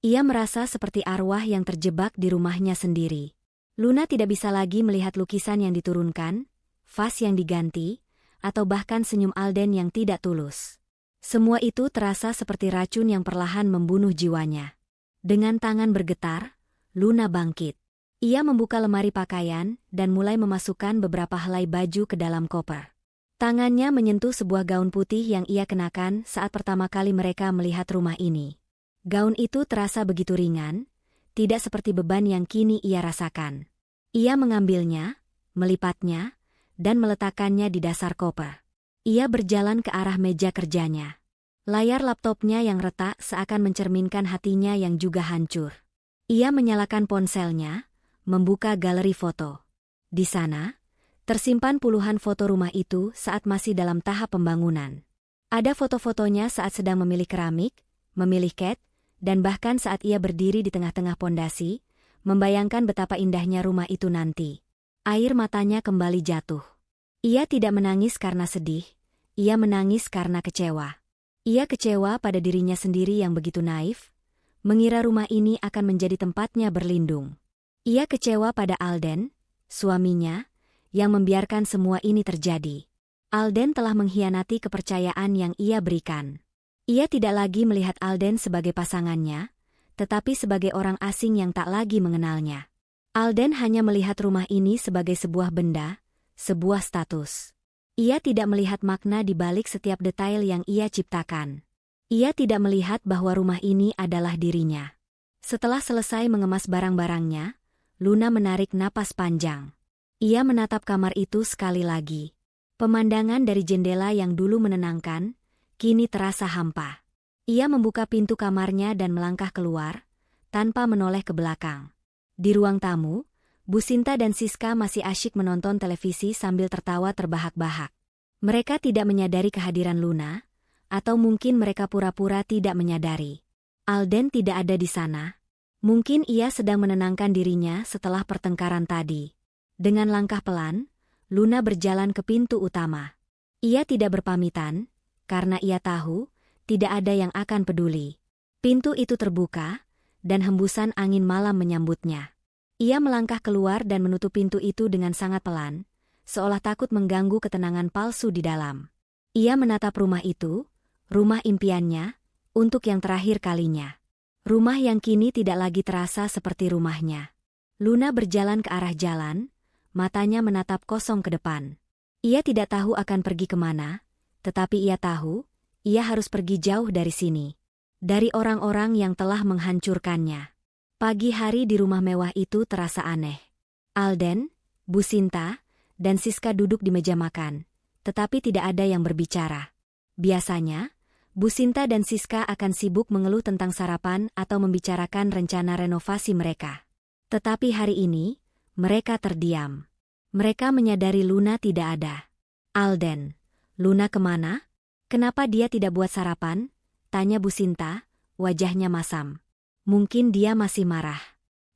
Ia merasa seperti arwah yang terjebak di rumahnya sendiri. Luna tidak bisa lagi melihat lukisan yang diturunkan, vas yang diganti, atau bahkan senyum Alden yang tidak tulus. Semua itu terasa seperti racun yang perlahan membunuh jiwanya. Dengan tangan bergetar, Luna bangkit. Ia membuka lemari pakaian dan mulai memasukkan beberapa helai baju ke dalam koper. Tangannya menyentuh sebuah gaun putih yang ia kenakan saat pertama kali mereka melihat rumah ini. Gaun itu terasa begitu ringan, tidak seperti beban yang kini ia rasakan. Ia mengambilnya, melipatnya, dan meletakkannya di dasar koper. Ia berjalan ke arah meja kerjanya. Layar laptopnya yang retak seakan mencerminkan hatinya yang juga hancur. Ia menyalakan ponselnya, membuka galeri foto. Di sana, tersimpan puluhan foto rumah itu saat masih dalam tahap pembangunan. Ada foto-fotonya saat sedang memilih keramik, memilih cat, dan bahkan saat ia berdiri di tengah-tengah pondasi, membayangkan betapa indahnya rumah itu nanti. Air matanya kembali jatuh. Ia tidak menangis karena sedih, ia menangis karena kecewa. Ia kecewa pada dirinya sendiri yang begitu naif, mengira rumah ini akan menjadi tempatnya berlindung. Ia kecewa pada Alden, suaminya, yang membiarkan semua ini terjadi. Alden telah mengkhianati kepercayaan yang ia berikan. Ia tidak lagi melihat Alden sebagai pasangannya, tetapi sebagai orang asing yang tak lagi mengenalnya. Alden hanya melihat rumah ini sebagai sebuah benda, sebuah status. Ia tidak melihat makna di balik setiap detail yang ia ciptakan. Ia tidak melihat bahwa rumah ini adalah dirinya. Setelah selesai mengemas barang-barangnya, Luna menarik napas panjang. Ia menatap kamar itu sekali lagi. Pemandangan dari jendela yang dulu menenangkan, kini terasa hampa. Ia membuka pintu kamarnya dan melangkah keluar, tanpa menoleh ke belakang. Di ruang tamu, Bu Sinta dan Siska masih asyik menonton televisi sambil tertawa terbahak-bahak. Mereka tidak menyadari kehadiran Luna, atau mungkin mereka pura-pura tidak menyadari. Alden tidak ada di sana. Mungkin ia sedang menenangkan dirinya setelah pertengkaran tadi. Dengan langkah pelan, Luna berjalan ke pintu utama. Ia tidak berpamitan, karena ia tahu, tidak ada yang akan peduli. Pintu itu terbuka, dan hembusan angin malam menyambutnya. Ia melangkah keluar dan menutup pintu itu dengan sangat pelan, seolah takut mengganggu ketenangan palsu di dalam. Ia menatap rumah itu, rumah impiannya, untuk yang terakhir kalinya. Rumah yang kini tidak lagi terasa seperti rumahnya. Luna berjalan ke arah jalan, matanya menatap kosong ke depan. Ia tidak tahu akan pergi kemana, tetapi ia tahu, ia harus pergi jauh dari sini. Dari orang-orang yang telah menghancurkannya. Pagi hari di rumah mewah itu terasa aneh. Alden, Bu Sinta, dan Siska duduk di meja makan, tetapi tidak ada yang berbicara. Biasanya, Bu Sinta dan Siska akan sibuk mengeluh tentang sarapan atau membicarakan rencana renovasi mereka. Tetapi hari ini, mereka terdiam. Mereka menyadari Luna tidak ada. Alden, Luna kemana? Kenapa dia tidak buat sarapan? Tanya Bu Sinta, wajahnya masam. Mungkin dia masih marah.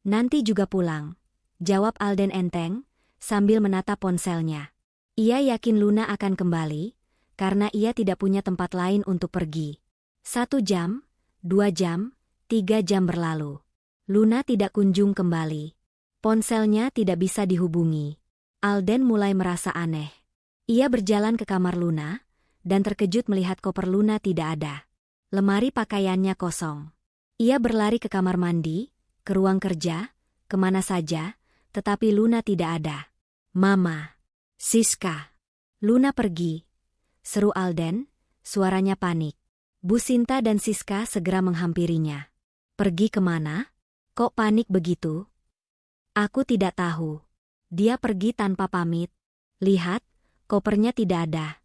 Nanti juga pulang, jawab Alden enteng, sambil menatap ponselnya. Ia yakin Luna akan kembali, karena ia tidak punya tempat lain untuk pergi. 1 jam, 2 jam, 3 jam berlalu. Luna tidak kunjung kembali. Ponselnya tidak bisa dihubungi. Alden mulai merasa aneh. Ia berjalan ke kamar Luna, dan terkejut melihat koper Luna tidak ada. Lemari pakaiannya kosong. Ia berlari ke kamar mandi, ke ruang kerja, kemana saja, tetapi Luna tidak ada. Mama, Siska. Luna pergi, seru Alden, suaranya panik. Bu Sinta dan Siska segera menghampirinya. Pergi kemana? Kok panik begitu? Aku tidak tahu. Dia pergi tanpa pamit. Lihat, kopernya tidak ada.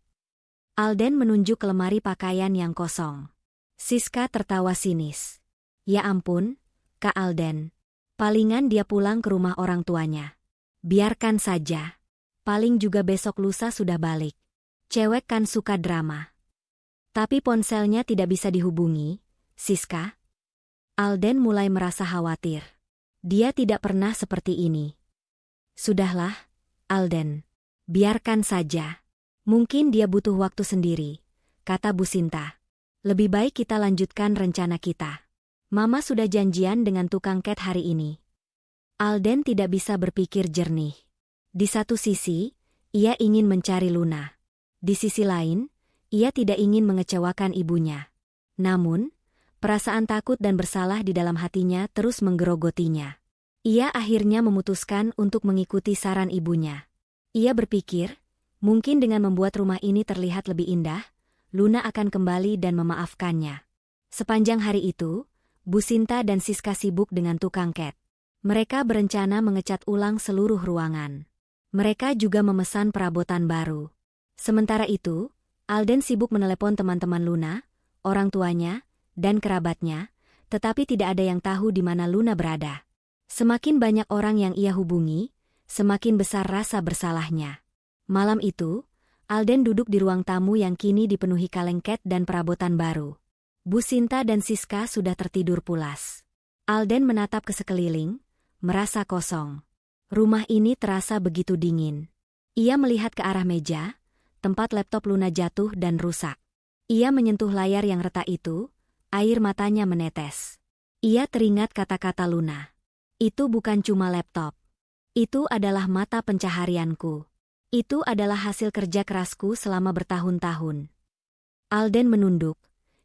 Alden menunjuk ke lemari pakaian yang kosong. Siska tertawa sinis. Ya ampun, Kak Alden. Palingan dia pulang ke rumah orang tuanya. Biarkan saja. Paling juga besok lusa sudah balik. Cewek kan suka drama. Tapi ponselnya tidak bisa dihubungi, Siska. Alden mulai merasa khawatir. Dia tidak pernah seperti ini. Sudahlah, Alden. Biarkan saja. Mungkin dia butuh waktu sendiri, kata Bu Sinta. Lebih baik kita lanjutkan rencana kita. Mama sudah janjian dengan tukang cat hari ini. Alden tidak bisa berpikir jernih. Di satu sisi, ia ingin mencari Luna. Di sisi lain, ia tidak ingin mengecewakan ibunya. Namun, perasaan takut dan bersalah di dalam hatinya terus menggerogotinya. Ia akhirnya memutuskan untuk mengikuti saran ibunya. Ia berpikir, mungkin dengan membuat rumah ini terlihat lebih indah, Luna akan kembali dan memaafkannya. Sepanjang hari itu, Bu Sinta dan Siska sibuk dengan tukang cat. Mereka berencana mengecat ulang seluruh ruangan. Mereka juga memesan perabotan baru. Sementara itu, Alden sibuk menelepon teman-teman Luna, orang tuanya, dan kerabatnya, tetapi tidak ada yang tahu di mana Luna berada. Semakin banyak orang yang ia hubungi, semakin besar rasa bersalahnya. Malam itu, Alden duduk di ruang tamu yang kini dipenuhi kaleng cat dan perabotan baru. Bu Sinta dan Siska sudah tertidur pulas. Alden menatap ke sekeliling, merasa kosong. Rumah ini terasa begitu dingin. Ia melihat ke arah meja, tempat laptop Luna jatuh dan rusak. Ia menyentuh layar yang retak itu, air matanya menetes. Ia teringat kata-kata Luna. Itu bukan cuma laptop. Itu adalah mata pencaharianku. Itu adalah hasil kerja kerasku selama bertahun-tahun. Alden menunduk.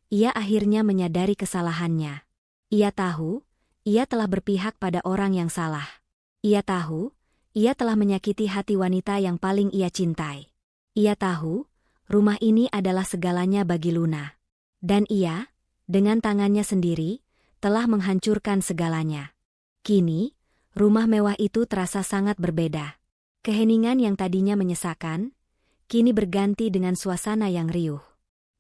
Ia akhirnya menyadari kesalahannya. Ia tahu, ia telah berpihak pada orang yang salah. Ia tahu, ia telah menyakiti hati wanita yang paling ia cintai. Ia tahu, rumah ini adalah segalanya bagi Luna. Dan ia, dengan tangannya sendiri, telah menghancurkan segalanya. Kini, rumah mewah itu terasa sangat berbeda. Keheningan yang tadinya menyesakan, kini berganti dengan suasana yang riuh.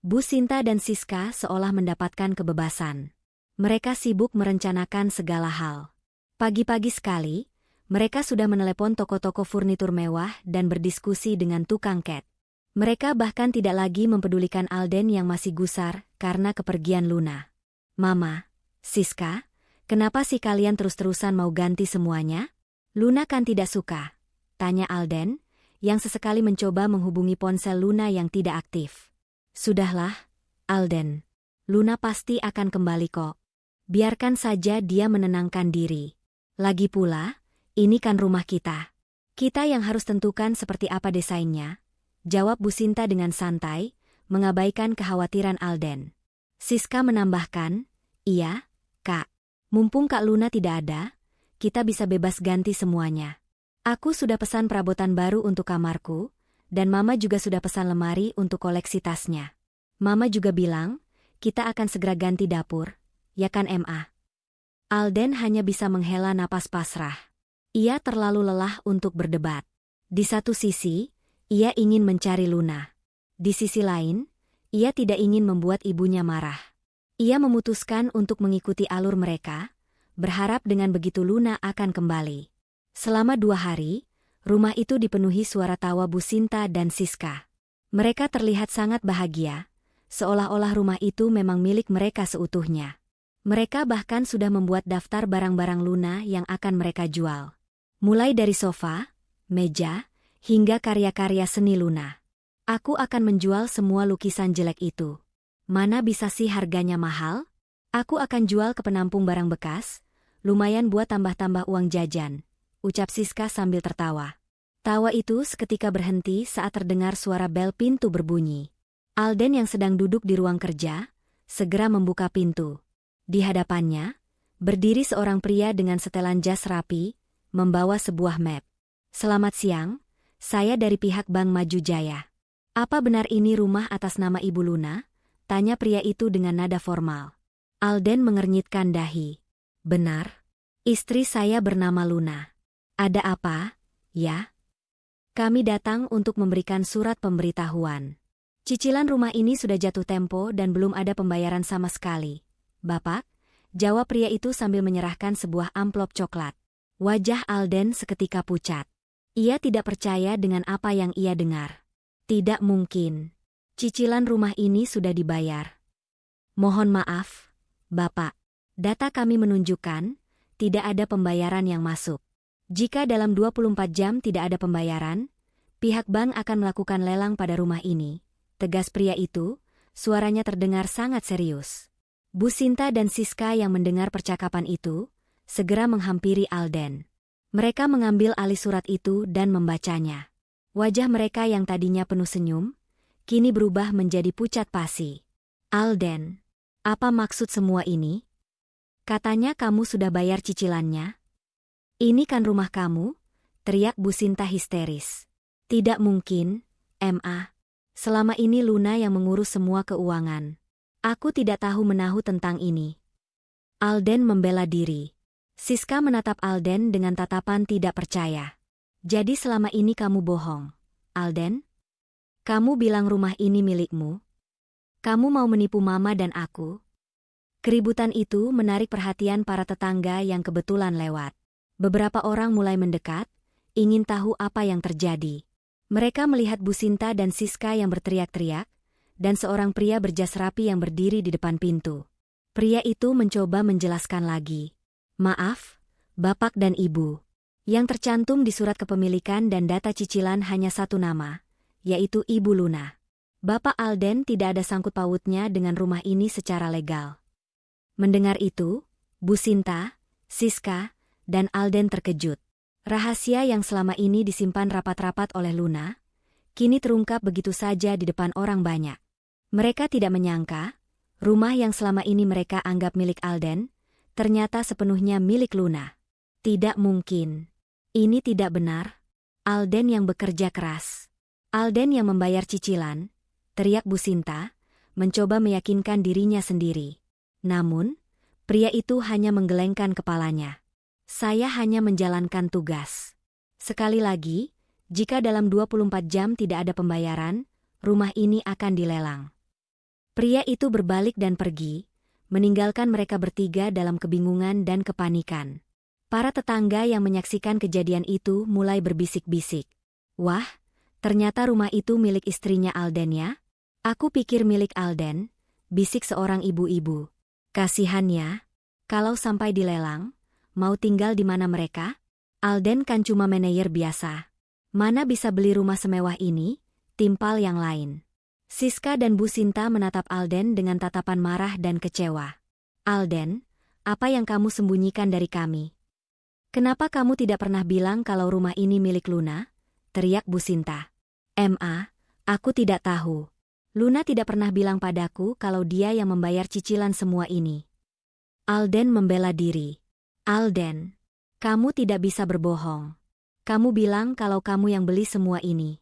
Bu Sinta dan Siska seolah mendapatkan kebebasan. Mereka sibuk merencanakan segala hal. Pagi-pagi sekali, mereka sudah menelepon toko-toko furnitur mewah dan berdiskusi dengan tukang cat. Mereka bahkan tidak lagi mempedulikan Alden yang masih gusar karena kepergian Luna. Mama, Siska, kenapa sih kalian terus-terusan mau ganti semuanya? Luna kan tidak suka, tanya Alden, yang sesekali mencoba menghubungi ponsel Luna yang tidak aktif. Sudahlah, Alden. Luna pasti akan kembali kok. Biarkan saja dia menenangkan diri. Lagi pula, ini kan rumah kita. Kita yang harus tentukan seperti apa desainnya, jawab Bu Sinta dengan santai, mengabaikan kekhawatiran Alden. Siska menambahkan, iya, Kak. Mumpung Kak Luna tidak ada, kita bisa bebas ganti semuanya. Aku sudah pesan perabotan baru untuk kamarku, dan Mama juga sudah pesan lemari untuk koleksi tasnya. Mama juga bilang, kita akan segera ganti dapur, ya kan Ma? Alden hanya bisa menghela napas pasrah. Ia terlalu lelah untuk berdebat. Di satu sisi, ia ingin mencari Luna. Di sisi lain, ia tidak ingin membuat ibunya marah. Ia memutuskan untuk mengikuti alur mereka, berharap dengan begitu Luna akan kembali. Selama 2 hari, rumah itu dipenuhi suara tawa Bu Sinta dan Siska. Mereka terlihat sangat bahagia, seolah-olah rumah itu memang milik mereka seutuhnya. Mereka bahkan sudah membuat daftar barang-barang Luna yang akan mereka jual. Mulai dari sofa, meja, hingga karya-karya seni Luna. Aku akan menjual semua lukisan jelek itu. Mana bisa sih harganya mahal? Aku akan jual ke penampung barang bekas, lumayan buat tambah-tambah uang jajan, ucap Siska sambil tertawa. Tawa itu seketika berhenti saat terdengar suara bel pintu berbunyi. Alden yang sedang duduk di ruang kerja, segera membuka pintu. Di hadapannya, berdiri seorang pria dengan setelan jas rapi, membawa sebuah map. Selamat siang, saya dari pihak Bank Maju Jaya. Apa benar ini rumah atas nama Ibu Luna? Tanya pria itu dengan nada formal. Alden mengernyitkan dahi. Benar. Istri saya bernama Luna. Ada apa, ya? Kami datang untuk memberikan surat pemberitahuan. Cicilan rumah ini sudah jatuh tempo dan belum ada pembayaran sama sekali. Bapak, jawab pria itu sambil menyerahkan sebuah amplop coklat. Wajah Alden seketika pucat. Ia tidak percaya dengan apa yang ia dengar. Tidak mungkin. Cicilan rumah ini sudah dibayar. Mohon maaf, Bapak. Data kami menunjukkan, tidak ada pembayaran yang masuk. Jika dalam 24 jam tidak ada pembayaran, pihak bank akan melakukan lelang pada rumah ini. Tegas pria itu, suaranya terdengar sangat serius. Bu Sinta dan Siska yang mendengar percakapan itu, segera menghampiri Alden. Mereka mengambil alih surat itu dan membacanya. Wajah mereka yang tadinya penuh senyum, kini berubah menjadi pucat pasi. Alden, apa maksud semua ini? Katanya kamu sudah bayar cicilannya? Ini kan rumah kamu? Teriak Bu Sinta histeris. Tidak mungkin, Ma. Selama ini Luna yang mengurus semua keuangan. Aku tidak tahu menahu tentang ini. Alden membela diri. Siska menatap Alden dengan tatapan tidak percaya. Jadi selama ini kamu bohong, Alden? Kamu bilang rumah ini milikmu? Kamu mau menipu Mama dan aku? Keributan itu menarik perhatian para tetangga yang kebetulan lewat. Beberapa orang mulai mendekat, ingin tahu apa yang terjadi. Mereka melihat Bu Sinta dan Siska yang berteriak-teriak, dan seorang pria berjas rapi yang berdiri di depan pintu. Pria itu mencoba menjelaskan lagi. Maaf, Bapak dan Ibu. Yang tercantum di surat kepemilikan dan data cicilan hanya satu nama, yaitu Ibu Luna. Bapak Alden tidak ada sangkut pautnya dengan rumah ini secara legal. Mendengar itu, Bu Sinta, Siska, dan Alden terkejut. Rahasia yang selama ini disimpan rapat-rapat oleh Luna, kini terungkap begitu saja di depan orang banyak. Mereka tidak menyangka, rumah yang selama ini mereka anggap milik Alden, ternyata sepenuhnya milik Luna. Tidak mungkin. Ini tidak benar. Alden yang bekerja keras. Alden yang membayar cicilan, teriak Bu Sinta, mencoba meyakinkan dirinya sendiri. Namun, pria itu hanya menggelengkan kepalanya. Saya hanya menjalankan tugas. Sekali lagi, Jika dalam 24 jam tidak ada pembayaran, rumah ini akan dilelang. Pria itu berbalik dan pergi, meninggalkan mereka bertiga dalam kebingungan dan kepanikan. Para tetangga yang menyaksikan kejadian itu mulai berbisik-bisik. Wah, ternyata rumah itu milik istrinya Alden ya? Aku pikir milik Alden, bisik seorang ibu-ibu. Kasihannya, kalau sampai dilelang, mau tinggal di mana mereka? Alden kan cuma manajer biasa. Mana bisa beli rumah semewah ini? Timpal yang lain. Siska dan Bu Sinta menatap Alden dengan tatapan marah dan kecewa. Alden, apa yang kamu sembunyikan dari kami? Kenapa kamu tidak pernah bilang kalau rumah ini milik Luna? Teriak Bu Sinta. Aku tidak tahu. Luna tidak pernah bilang padaku kalau dia yang membayar cicilan semua ini. Alden membela diri. Alden, kamu tidak bisa berbohong. Kamu bilang kalau kamu yang beli semua ini.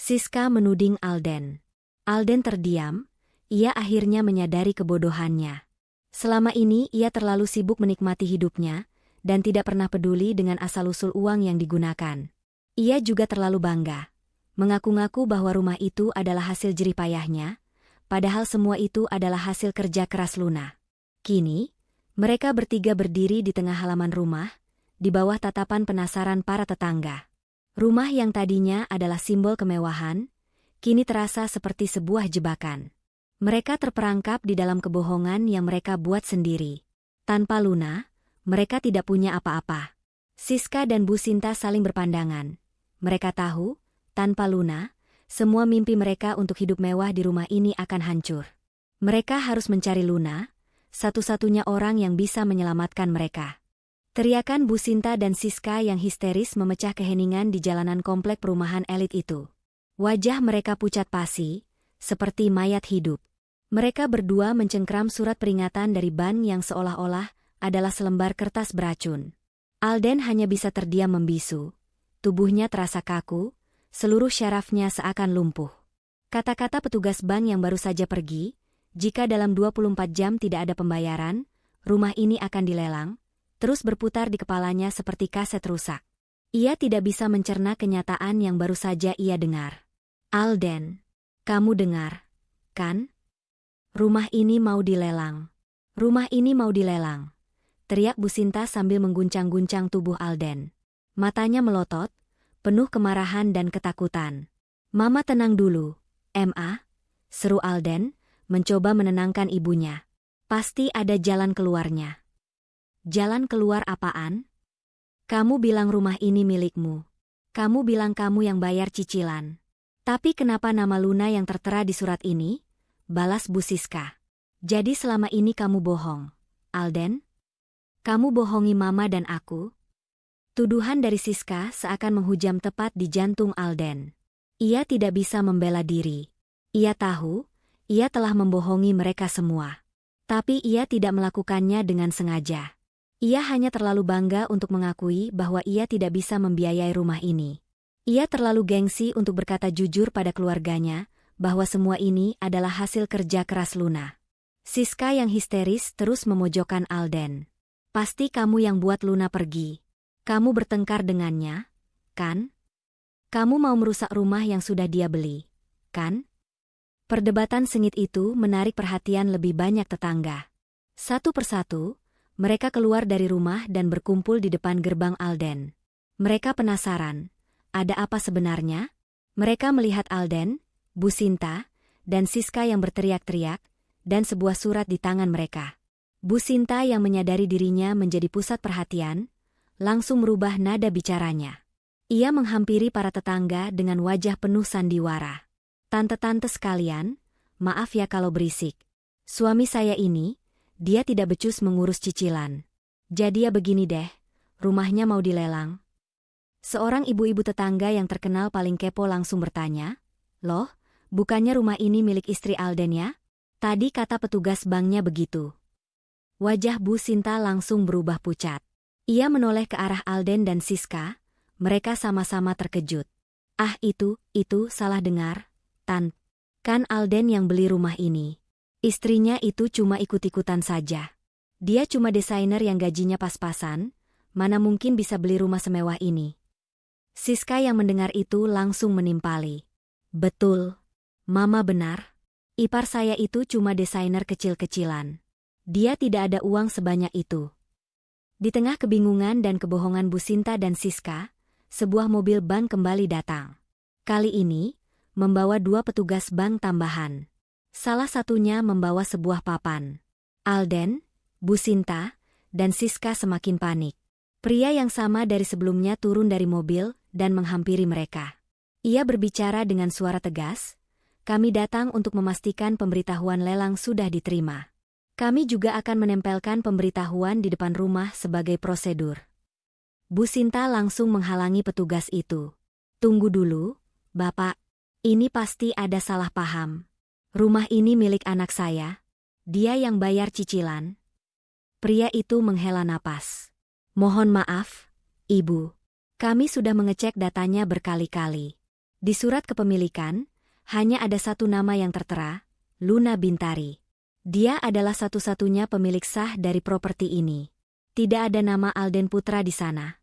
Siska menuding Alden. Alden terdiam, ia akhirnya menyadari kebodohannya. Selama ini ia terlalu sibuk menikmati hidupnya, dan tidak pernah peduli dengan asal-usul uang yang digunakan. Ia juga terlalu bangga, mengaku-ngaku bahwa rumah itu adalah hasil jerih payahnya, padahal semua itu adalah hasil kerja keras Luna. Kini, mereka bertiga berdiri di tengah halaman rumah, di bawah tatapan penasaran para tetangga. Rumah yang tadinya adalah simbol kemewahan, kini terasa seperti sebuah jebakan. Mereka terperangkap di dalam kebohongan yang mereka buat sendiri. Tanpa Luna, mereka tidak punya apa-apa. Siska dan Bu Sinta saling berpandangan. Mereka tahu, tanpa Luna, semua mimpi mereka untuk hidup mewah di rumah ini akan hancur. Mereka harus mencari Luna, satu-satunya orang yang bisa menyelamatkan mereka. Teriakan Bu Sinta dan Siska yang histeris memecah keheningan di jalanan komplek perumahan elit itu. Wajah mereka pucat pasi, seperti mayat hidup. Mereka berdua mencengkram surat peringatan dari bank yang seolah-olah adalah selembar kertas beracun. Alden hanya bisa terdiam membisu. Tubuhnya terasa kaku, seluruh syarafnya seakan lumpuh. Kata-kata petugas bank yang baru saja pergi, jika dalam 24 jam tidak ada pembayaran, rumah ini akan dilelang, terus berputar di kepalanya seperti kaset rusak. Ia tidak bisa mencerna kenyataan yang baru saja ia dengar. Alden, kamu dengar, kan? Rumah ini mau dilelang. Rumah ini mau dilelang. Teriak Bu Sinta sambil mengguncang-guncang tubuh Alden. Matanya melotot, penuh kemarahan dan ketakutan. Mama tenang dulu, seru Alden, mencoba menenangkan ibunya. Pasti ada jalan keluarnya. Jalan keluar apaan? Kamu bilang rumah ini milikmu. Kamu bilang kamu yang bayar cicilan. Tapi kenapa nama Luna yang tertera di surat ini? Balas Bu Siska. Jadi selama ini kamu bohong, Alden? Kamu bohongi Mama dan aku? Tuduhan dari Siska seakan menghujam tepat di jantung Alden. Ia tidak bisa membela diri. Ia tahu, ia telah membohongi mereka semua. Tapi ia tidak melakukannya dengan sengaja. Ia hanya terlalu bangga untuk mengakui bahwa ia tidak bisa membiayai rumah ini. Ia terlalu gengsi untuk berkata jujur pada keluarganya bahwa semua ini adalah hasil kerja keras Luna. Siska yang histeris terus memojokkan Alden. Pasti kamu yang buat Luna pergi. Kamu bertengkar dengannya, kan? Kamu mau merusak rumah yang sudah dia beli, kan? Perdebatan sengit itu menarik perhatian lebih banyak tetangga. Satu persatu, mereka keluar dari rumah dan berkumpul di depan gerbang Alden. Mereka penasaran, ada apa sebenarnya? Mereka melihat Alden, Bu Sinta, dan Siska yang berteriak-teriak, dan sebuah surat di tangan mereka. Bu Sinta yang menyadari dirinya menjadi pusat perhatian, langsung merubah nada bicaranya. Ia menghampiri para tetangga dengan wajah penuh sandiwara. Tante-tante sekalian, maaf ya kalau berisik. Suami saya ini, dia tidak becus mengurus cicilan. Jadi ya begini deh, rumahnya mau dilelang. Seorang ibu-ibu tetangga yang terkenal paling kepo langsung bertanya, "Loh, bukannya rumah ini milik istri Alden ya? Tadi kata petugas banknya begitu." Wajah Bu Sinta langsung berubah pucat. Ia menoleh ke arah Alden dan Siska, mereka sama-sama terkejut. Itu salah dengar, Tan. Kan Alden yang beli rumah ini. Istrinya itu cuma ikut-ikutan saja. Dia cuma desainer yang gajinya pas-pasan, mana mungkin bisa beli rumah semewah ini. Siska yang mendengar itu langsung menimpali. Betul. Mama benar. Ipar saya itu cuma desainer kecil-kecilan. Dia tidak ada uang sebanyak itu. Di tengah kebingungan dan kebohongan Bu Sinta dan Siska, sebuah mobil bank kembali datang. Kali ini, membawa 2 petugas bank tambahan. Salah satunya membawa sebuah papan. Alden, Bu Sinta, dan Siska semakin panik. Pria yang sama dari sebelumnya turun dari mobil dan menghampiri mereka. Ia berbicara dengan suara tegas, "Kami datang untuk memastikan pemberitahuan lelang sudah diterima. Kami juga akan menempelkan pemberitahuan di depan rumah sebagai prosedur." Bu Sinta langsung menghalangi petugas itu. "Tunggu dulu, Bapak. Ini pasti ada salah paham. Rumah ini milik anak saya. Dia yang bayar cicilan." Pria itu menghela napas. "Mohon maaf, Ibu. Kami sudah mengecek datanya berkali-kali. Di surat kepemilikan, hanya ada satu nama yang tertera, Luna Bintari. Dia adalah satu-satunya pemilik sah dari properti ini. Tidak ada nama Alden Putra di sana."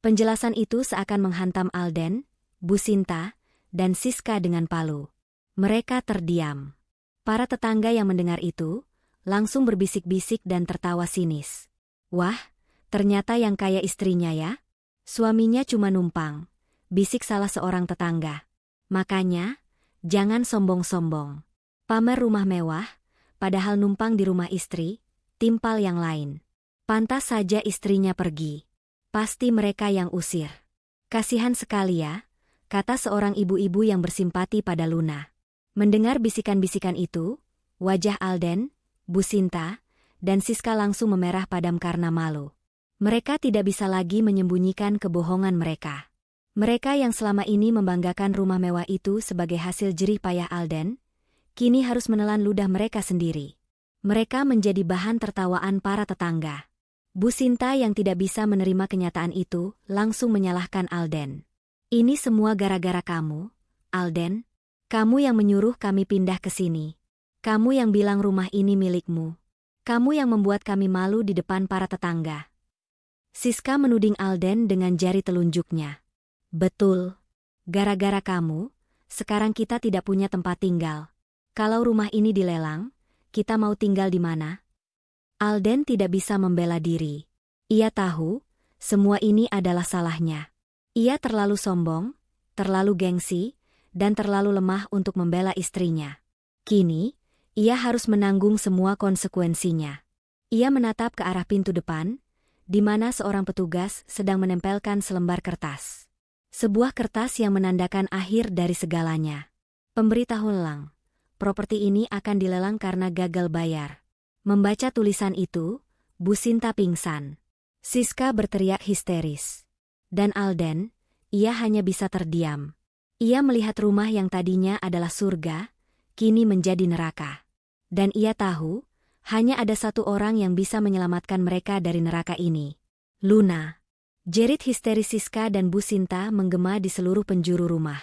Penjelasan itu seakan menghantam Alden, Bu Sinta, dan Siska dengan palu. Mereka terdiam. Para tetangga yang mendengar itu, langsung berbisik-bisik dan tertawa sinis. "Wah, ternyata yang kaya istrinya ya? Suaminya cuma numpang," bisik salah seorang tetangga. "Makanya, jangan sombong-sombong. Pamer rumah mewah, padahal numpang di rumah istri, timpal yang lain. Pantas saja istrinya pergi. Pasti mereka yang usir." "Kasihan sekali ya," kata seorang ibu-ibu yang bersimpati pada Luna. Mendengar bisikan-bisikan itu, wajah Alden, Bu Sinta, dan Siska langsung memerah padam karena malu. Mereka tidak bisa lagi menyembunyikan kebohongan mereka. Mereka yang selama ini membanggakan rumah mewah itu sebagai hasil jerih payah Alden, kini harus menelan ludah mereka sendiri. Mereka menjadi bahan tertawaan para tetangga. Bu Sinta yang tidak bisa menerima kenyataan itu langsung menyalahkan Alden. "Ini semua gara-gara kamu, Alden. Kamu yang menyuruh kami pindah ke sini. Kamu yang bilang rumah ini milikmu. Kamu yang membuat kami malu di depan para tetangga." Siska menuding Alden dengan jari telunjuknya. "Betul. Gara-gara kamu, sekarang kita tidak punya tempat tinggal. Kalau rumah ini dilelang, kita mau tinggal di mana?" Alden tidak bisa membela diri. Ia tahu, semua ini adalah salahnya. Ia terlalu sombong, terlalu gengsi, dan terlalu lemah untuk membela istrinya. Kini, ia harus menanggung semua konsekuensinya. Ia menatap ke arah pintu depan, di mana seorang petugas sedang menempelkan selembar kertas. Sebuah kertas yang menandakan akhir dari segalanya. "Pemberitahuan lelang. Properti ini akan dilelang karena gagal bayar." Membaca tulisan itu, Bu Sinta pingsan. Siska berteriak histeris. Dan Alden, ia hanya bisa terdiam. Ia melihat rumah yang tadinya adalah surga, kini menjadi neraka. Dan ia tahu, hanya ada satu orang yang bisa menyelamatkan mereka dari neraka ini. Luna. Jerit histeris Siska dan Bu Sinta menggema di seluruh penjuru rumah.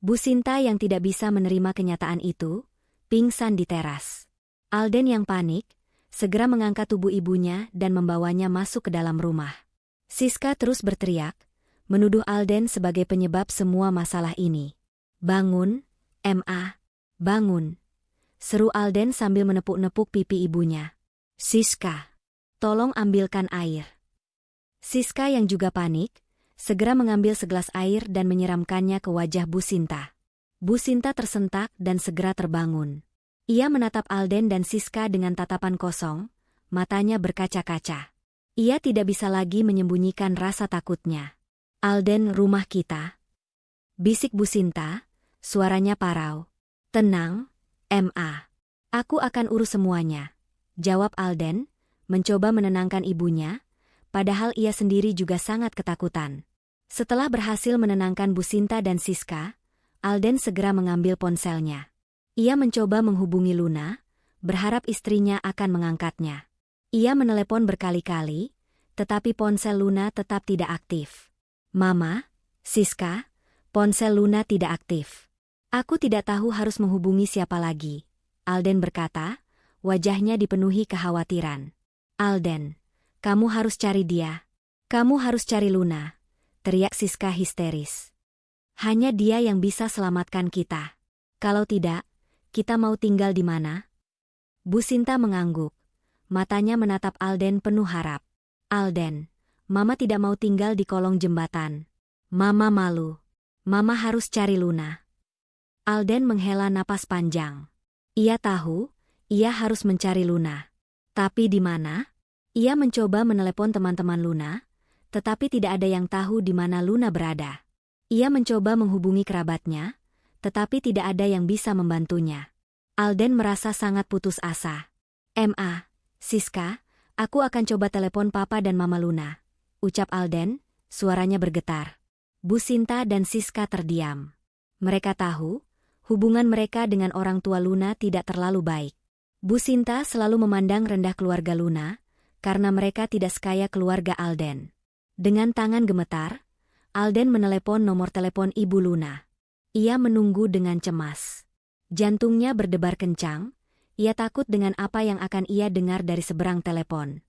Bu Sinta yang tidak bisa menerima kenyataan itu, pingsan di teras. Alden yang panik, segera mengangkat tubuh ibunya dan membawanya masuk ke dalam rumah. Siska terus berteriak, menuduh Alden sebagai penyebab semua masalah ini. "Bangun, Ma. Bangun," seru Alden sambil menepuk-nepuk pipi ibunya. "Siska, tolong ambilkan air." Siska yang juga panik, segera mengambil segelas air dan menyiramkannya ke wajah Bu Sinta. Bu Sinta tersentak dan segera terbangun. Ia menatap Alden dan Siska dengan tatapan kosong, matanya berkaca-kaca. Ia tidak bisa lagi menyembunyikan rasa takutnya. "Alden, rumah kita," bisik Bu Sinta, suaranya parau. "Tenang, Ma. Aku akan urus semuanya," jawab Alden, mencoba menenangkan ibunya, padahal ia sendiri juga sangat ketakutan. Setelah berhasil menenangkan Bu Sinta dan Siska, Alden segera mengambil ponselnya. Ia mencoba menghubungi Luna, berharap istrinya akan mengangkatnya. Ia menelepon berkali-kali, tetapi ponsel Luna tetap tidak aktif. "Mama, Siska, ponsel Luna tidak aktif. Aku tidak tahu harus menghubungi siapa lagi," Alden berkata, wajahnya dipenuhi kekhawatiran. "Alden, kamu harus cari dia. Kamu harus cari Luna," teriak Siska histeris. Hanya dia yang bisa selamatkan kita. Kalau tidak, kita mau tinggal di mana? Bu Sinta mengangguk. Matanya menatap Alden penuh harap. Alden, Mama tidak mau tinggal di kolong jembatan. Mama malu. Mama harus cari Luna. Alden menghela napas panjang. Ia tahu, ia harus mencari Luna. Tapi di mana? Ia mencoba menelepon teman-teman Luna, tetapi tidak ada yang tahu di mana Luna berada. Ia mencoba menghubungi kerabatnya, tetapi tidak ada yang bisa membantunya. Alden merasa sangat putus asa. Siska, aku akan coba telepon Papa dan Mama Luna, ucap Alden, suaranya bergetar. Bu Sinta dan Siska terdiam. Mereka tahu, hubungan mereka dengan orang tua Luna tidak terlalu baik. Bu Sinta selalu memandang rendah keluarga Luna, karena mereka tidak sekaya keluarga Alden. Dengan tangan gemetar, Alden menelepon nomor telepon Ibu Luna. Ia menunggu dengan cemas. Jantungnya berdebar kencang, ia takut dengan apa yang akan ia dengar dari seberang telepon.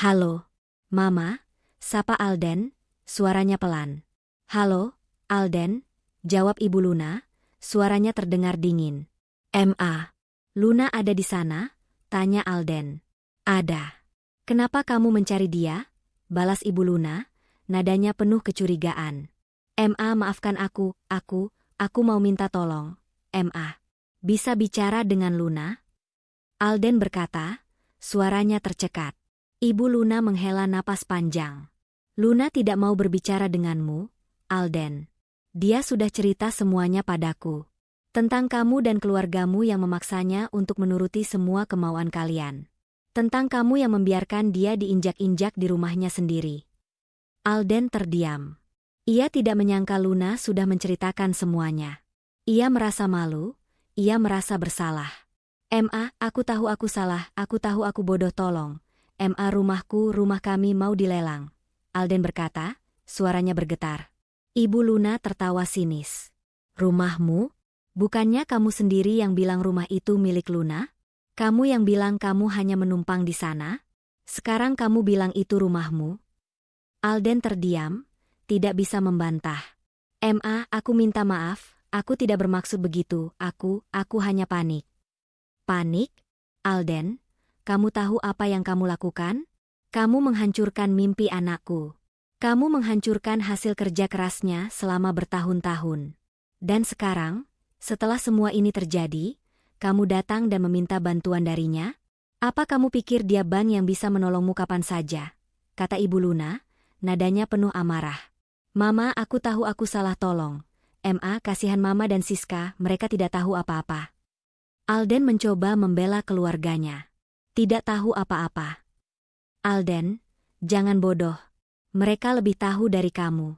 Halo, Mama, sapa Alden, suaranya pelan. Halo, Alden, jawab Ibu Luna, suaranya terdengar dingin. Luna ada di sana? Tanya Alden. Ada. Kenapa kamu mencari dia? Balas Ibu Luna, nadanya penuh kecurigaan. Maafkan aku mau minta tolong. Bisa bicara dengan Luna? Alden berkata, suaranya tercekat. Ibu Luna menghela napas panjang. Luna tidak mau berbicara denganmu, Alden. Dia sudah cerita semuanya padaku. Tentang kamu dan keluargamu yang memaksanya untuk menuruti semua kemauan kalian. Tentang kamu yang membiarkan dia diinjak-injak di rumahnya sendiri. Alden terdiam. Ia tidak menyangka Luna sudah menceritakan semuanya. Ia merasa malu, ia merasa bersalah. Aku tahu aku salah, aku tahu aku bodoh, tolong. Rumah kami mau dilelang. Alden berkata, suaranya bergetar. Ibu Luna tertawa sinis. Rumahmu? Bukannya kamu sendiri yang bilang rumah itu milik Luna? Kamu yang bilang kamu hanya menumpang di sana? Sekarang kamu bilang itu rumahmu? Alden terdiam, tidak bisa membantah. Aku minta maaf, aku tidak bermaksud begitu, aku hanya panik. Panik? Alden, kamu tahu apa yang kamu lakukan? Kamu menghancurkan mimpi anakku. Kamu menghancurkan hasil kerja kerasnya selama bertahun-tahun. Dan sekarang, setelah semua ini terjadi, kamu datang dan meminta bantuan darinya? Apa kamu pikir dia ban yang bisa menolongmu kapan saja? Kata Ibu Luna, nadanya penuh amarah. Mama, aku tahu aku salah, tolong. Kasihan Mama dan Siska, mereka tidak tahu apa-apa. Alden mencoba membela keluarganya. Tidak tahu apa-apa. Alden, jangan bodoh. Mereka lebih tahu dari kamu.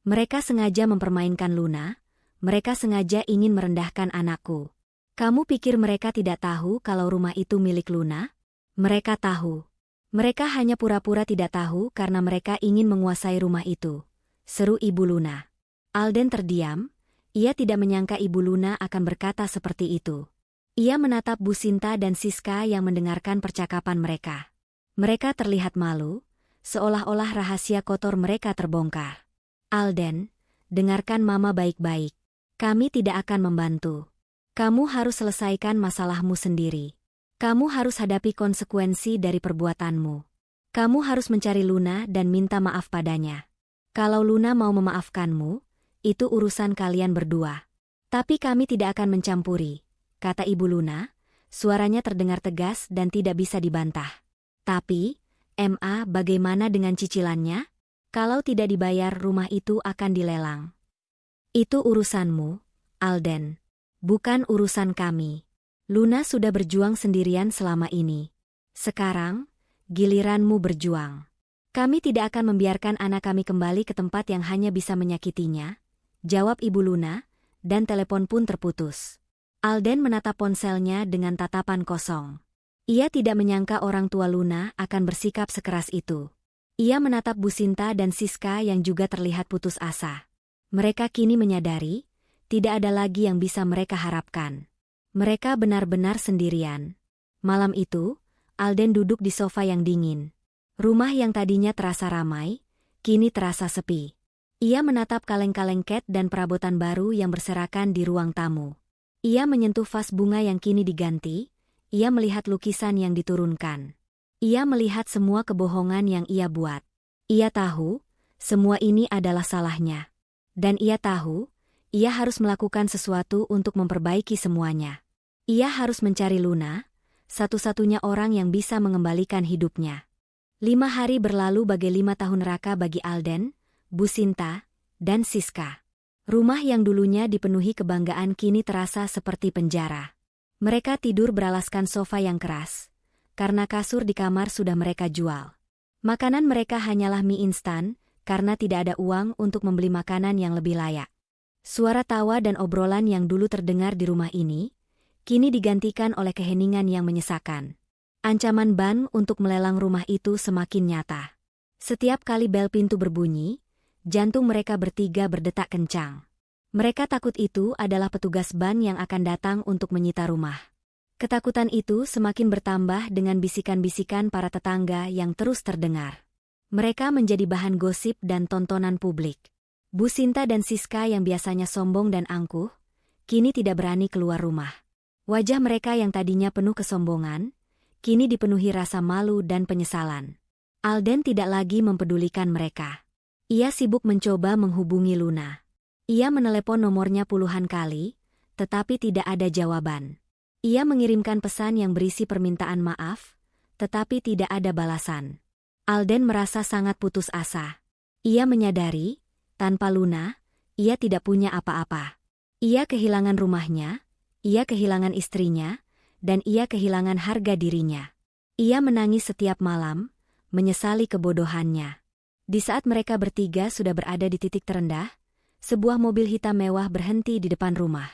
Mereka sengaja mempermainkan Luna, mereka sengaja ingin merendahkan anakku. Kamu pikir mereka tidak tahu kalau rumah itu milik Luna? Mereka tahu. Mereka hanya pura-pura tidak tahu karena mereka ingin menguasai rumah itu, seru Ibu Luna. Alden terdiam, ia tidak menyangka Ibu Luna akan berkata seperti itu. Ia menatap Bu Sinta dan Siska yang mendengarkan percakapan mereka. Mereka terlihat malu, seolah-olah rahasia kotor mereka terbongkar. Alden, dengarkan Mama baik-baik. Kami tidak akan membantu. Kamu harus selesaikan masalahmu sendiri. Kamu harus hadapi konsekuensi dari perbuatanmu. Kamu harus mencari Luna dan minta maaf padanya. Kalau Luna mau memaafkanmu, itu urusan kalian berdua. Tapi kami tidak akan mencampuri, kata Ibu Luna, suaranya terdengar tegas dan tidak bisa dibantah. Tapi, bagaimana dengan cicilannya? Kalau tidak dibayar, rumah itu akan dilelang. Itu urusanmu, Alden. Bukan urusan kami. Luna sudah berjuang sendirian selama ini. Sekarang, giliranmu berjuang. Kami tidak akan membiarkan anak kami kembali ke tempat yang hanya bisa menyakitinya, jawab Ibu Luna, dan telepon pun terputus. Alden menatap ponselnya dengan tatapan kosong. Ia tidak menyangka orang tua Luna akan bersikap sekeras itu. Ia menatap Bu Sinta dan Siska yang juga terlihat putus asa. Mereka kini menyadari, tidak ada lagi yang bisa mereka harapkan. Mereka benar-benar sendirian. Malam itu, Alden duduk di sofa yang dingin. Rumah yang tadinya terasa ramai, kini terasa sepi. Ia menatap kaleng-kaleng cat dan perabotan baru yang berserakan di ruang tamu. Ia menyentuh vas bunga yang kini diganti, ia melihat lukisan yang diturunkan. Ia melihat semua kebohongan yang ia buat. Ia tahu, semua ini adalah salahnya. Dan ia tahu, ia harus melakukan sesuatu untuk memperbaiki semuanya. Ia harus mencari Luna, satu-satunya orang yang bisa mengembalikan hidupnya. 5 hari berlalu bagai 5 tahun neraka bagi Alden, Bu Sinta, dan Siska. Rumah yang dulunya dipenuhi kebanggaan kini terasa seperti penjara. Mereka tidur beralaskan sofa yang keras, karena kasur di kamar sudah mereka jual. Makanan mereka hanyalah mie instan, karena tidak ada uang untuk membeli makanan yang lebih layak. Suara tawa dan obrolan yang dulu terdengar di rumah ini, kini digantikan oleh keheningan yang menyesakan. Ancaman Ban untuk melelang rumah itu semakin nyata. Setiap kali bel pintu berbunyi, jantung mereka bertiga berdetak kencang. Mereka takut itu adalah petugas Ban yang akan datang untuk menyita rumah. Ketakutan itu semakin bertambah dengan bisikan-bisikan para tetangga yang terus terdengar. Mereka menjadi bahan gosip dan tontonan publik. Bu Sinta dan Siska yang biasanya sombong dan angkuh, kini tidak berani keluar rumah. Wajah mereka yang tadinya penuh kesombongan, kini dipenuhi rasa malu dan penyesalan. Alden tidak lagi mempedulikan mereka. Ia sibuk mencoba menghubungi Luna. Ia menelepon nomornya puluhan kali, tetapi tidak ada jawaban. Ia mengirimkan pesan yang berisi permintaan maaf, tetapi tidak ada balasan. Alden merasa sangat putus asa. Ia menyadari, tanpa Luna, ia tidak punya apa-apa. Ia kehilangan rumahnya, ia kehilangan istrinya, dan ia kehilangan harga dirinya. Ia menangis setiap malam, menyesali kebodohannya. Di saat mereka bertiga sudah berada di titik terendah, sebuah mobil hitam mewah berhenti di depan rumah.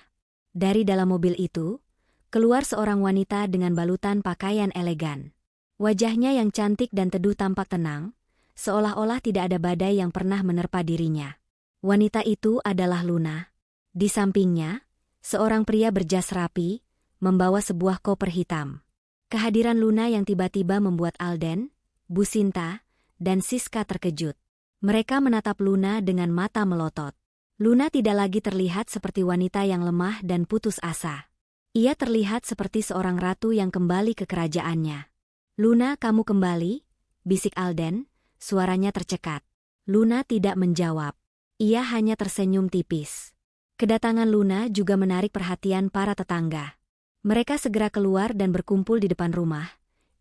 Dari dalam mobil itu, keluar seorang wanita dengan balutan pakaian elegan. Wajahnya yang cantik dan teduh tampak tenang, seolah-olah tidak ada badai yang pernah menerpa dirinya. Wanita itu adalah Luna. Di sampingnya, seorang pria berjas rapi, membawa sebuah koper hitam. Kehadiran Luna yang tiba-tiba membuat Alden, Bu Sinta, dan Siska terkejut. Mereka menatap Luna dengan mata melotot. Luna tidak lagi terlihat seperti wanita yang lemah dan putus asa. Ia terlihat seperti seorang ratu yang kembali ke kerajaannya. "Luna, kamu kembali?" bisik Alden, suaranya tercekat. Luna tidak menjawab. Ia hanya tersenyum tipis. Kedatangan Luna juga menarik perhatian para tetangga. Mereka segera keluar dan berkumpul di depan rumah,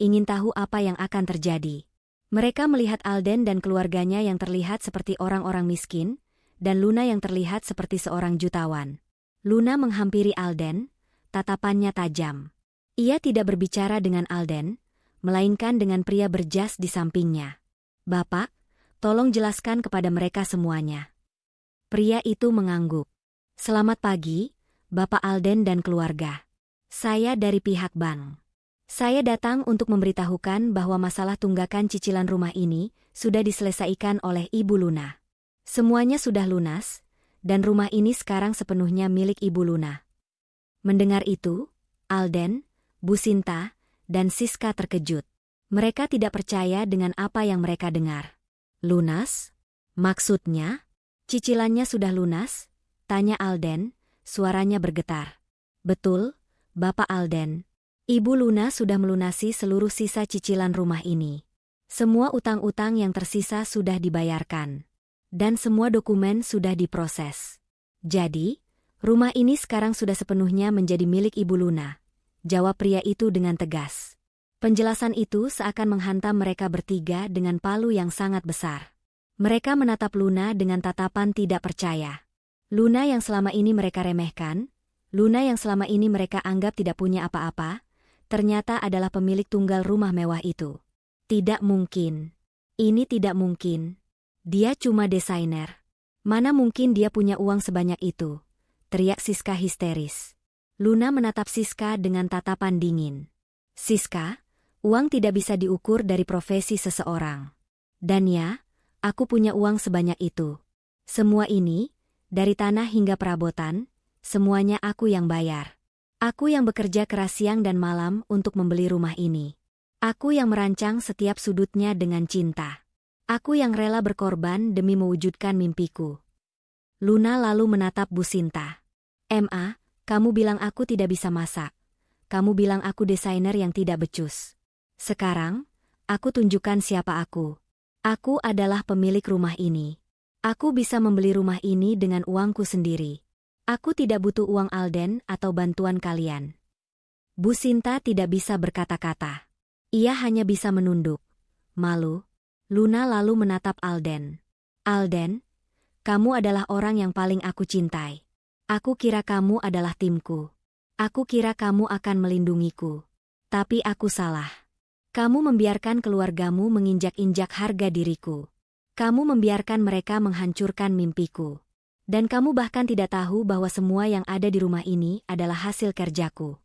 ingin tahu apa yang akan terjadi. Mereka melihat Alden dan keluarganya yang terlihat seperti orang-orang miskin, dan Luna yang terlihat seperti seorang jutawan. Luna menghampiri Alden, tatapannya tajam. Ia tidak berbicara dengan Alden, melainkan dengan pria berjas di sampingnya. "Bapak, tolong jelaskan kepada mereka semuanya." Pria itu mengangguk. "Selamat pagi, Bapak Alden dan keluarga. Saya dari pihak bank. Saya datang untuk memberitahukan bahwa masalah tunggakan cicilan rumah ini sudah diselesaikan oleh Ibu Luna. Semuanya sudah lunas, dan rumah ini sekarang sepenuhnya milik Ibu Luna." Mendengar itu, Alden, Bu Sinta, dan Siska terkejut. Mereka tidak percaya dengan apa yang mereka dengar. "Lunas? Maksudnya? Cicilannya sudah lunas?" tanya Alden, suaranya bergetar. "Betul, Bapak Alden. Ibu Luna sudah melunasi seluruh sisa cicilan rumah ini. Semua utang-utang yang tersisa sudah dibayarkan. Dan semua dokumen sudah diproses. Jadi, rumah ini sekarang sudah sepenuhnya menjadi milik Ibu Luna," jawab pria itu dengan tegas. Penjelasan itu seakan menghantam mereka bertiga dengan palu yang sangat besar. Mereka menatap Luna dengan tatapan tidak percaya. Luna yang selama ini mereka remehkan, Luna yang selama ini mereka anggap tidak punya apa-apa, ternyata adalah pemilik tunggal rumah mewah itu. "Tidak mungkin. Ini tidak mungkin. Dia cuma desainer. Mana mungkin dia punya uang sebanyak itu?" teriak Siska histeris. Luna menatap Siska dengan tatapan dingin. "Siska, uang tidak bisa diukur dari profesi seseorang. Dan ya, aku punya uang sebanyak itu. Semua ini, dari tanah hingga perabotan, semuanya aku yang bayar. Aku yang bekerja keras siang dan malam untuk membeli rumah ini. Aku yang merancang setiap sudutnya dengan cinta. Aku yang rela berkorban demi mewujudkan mimpiku. Luna lalu menatap Bu Sinta. "Ma, kamu bilang aku tidak bisa masak. Kamu bilang aku desainer yang tidak becus. Sekarang, aku tunjukkan siapa aku. Aku adalah pemilik rumah ini. Aku bisa membeli rumah ini dengan uangku sendiri. Aku tidak butuh uang Alden atau bantuan kalian." Bu Sinta tidak bisa berkata-kata. Ia hanya bisa menunduk. Malu, Luna lalu menatap Alden. "Alden, kamu adalah orang yang paling aku cintai. Aku kira kamu adalah timku. Aku kira kamu akan melindungiku. Tapi aku salah. Kamu membiarkan keluargamu menginjak-injak harga diriku. Kamu membiarkan mereka menghancurkan mimpiku. Dan kamu bahkan tidak tahu bahwa semua yang ada di rumah ini adalah hasil kerjaku."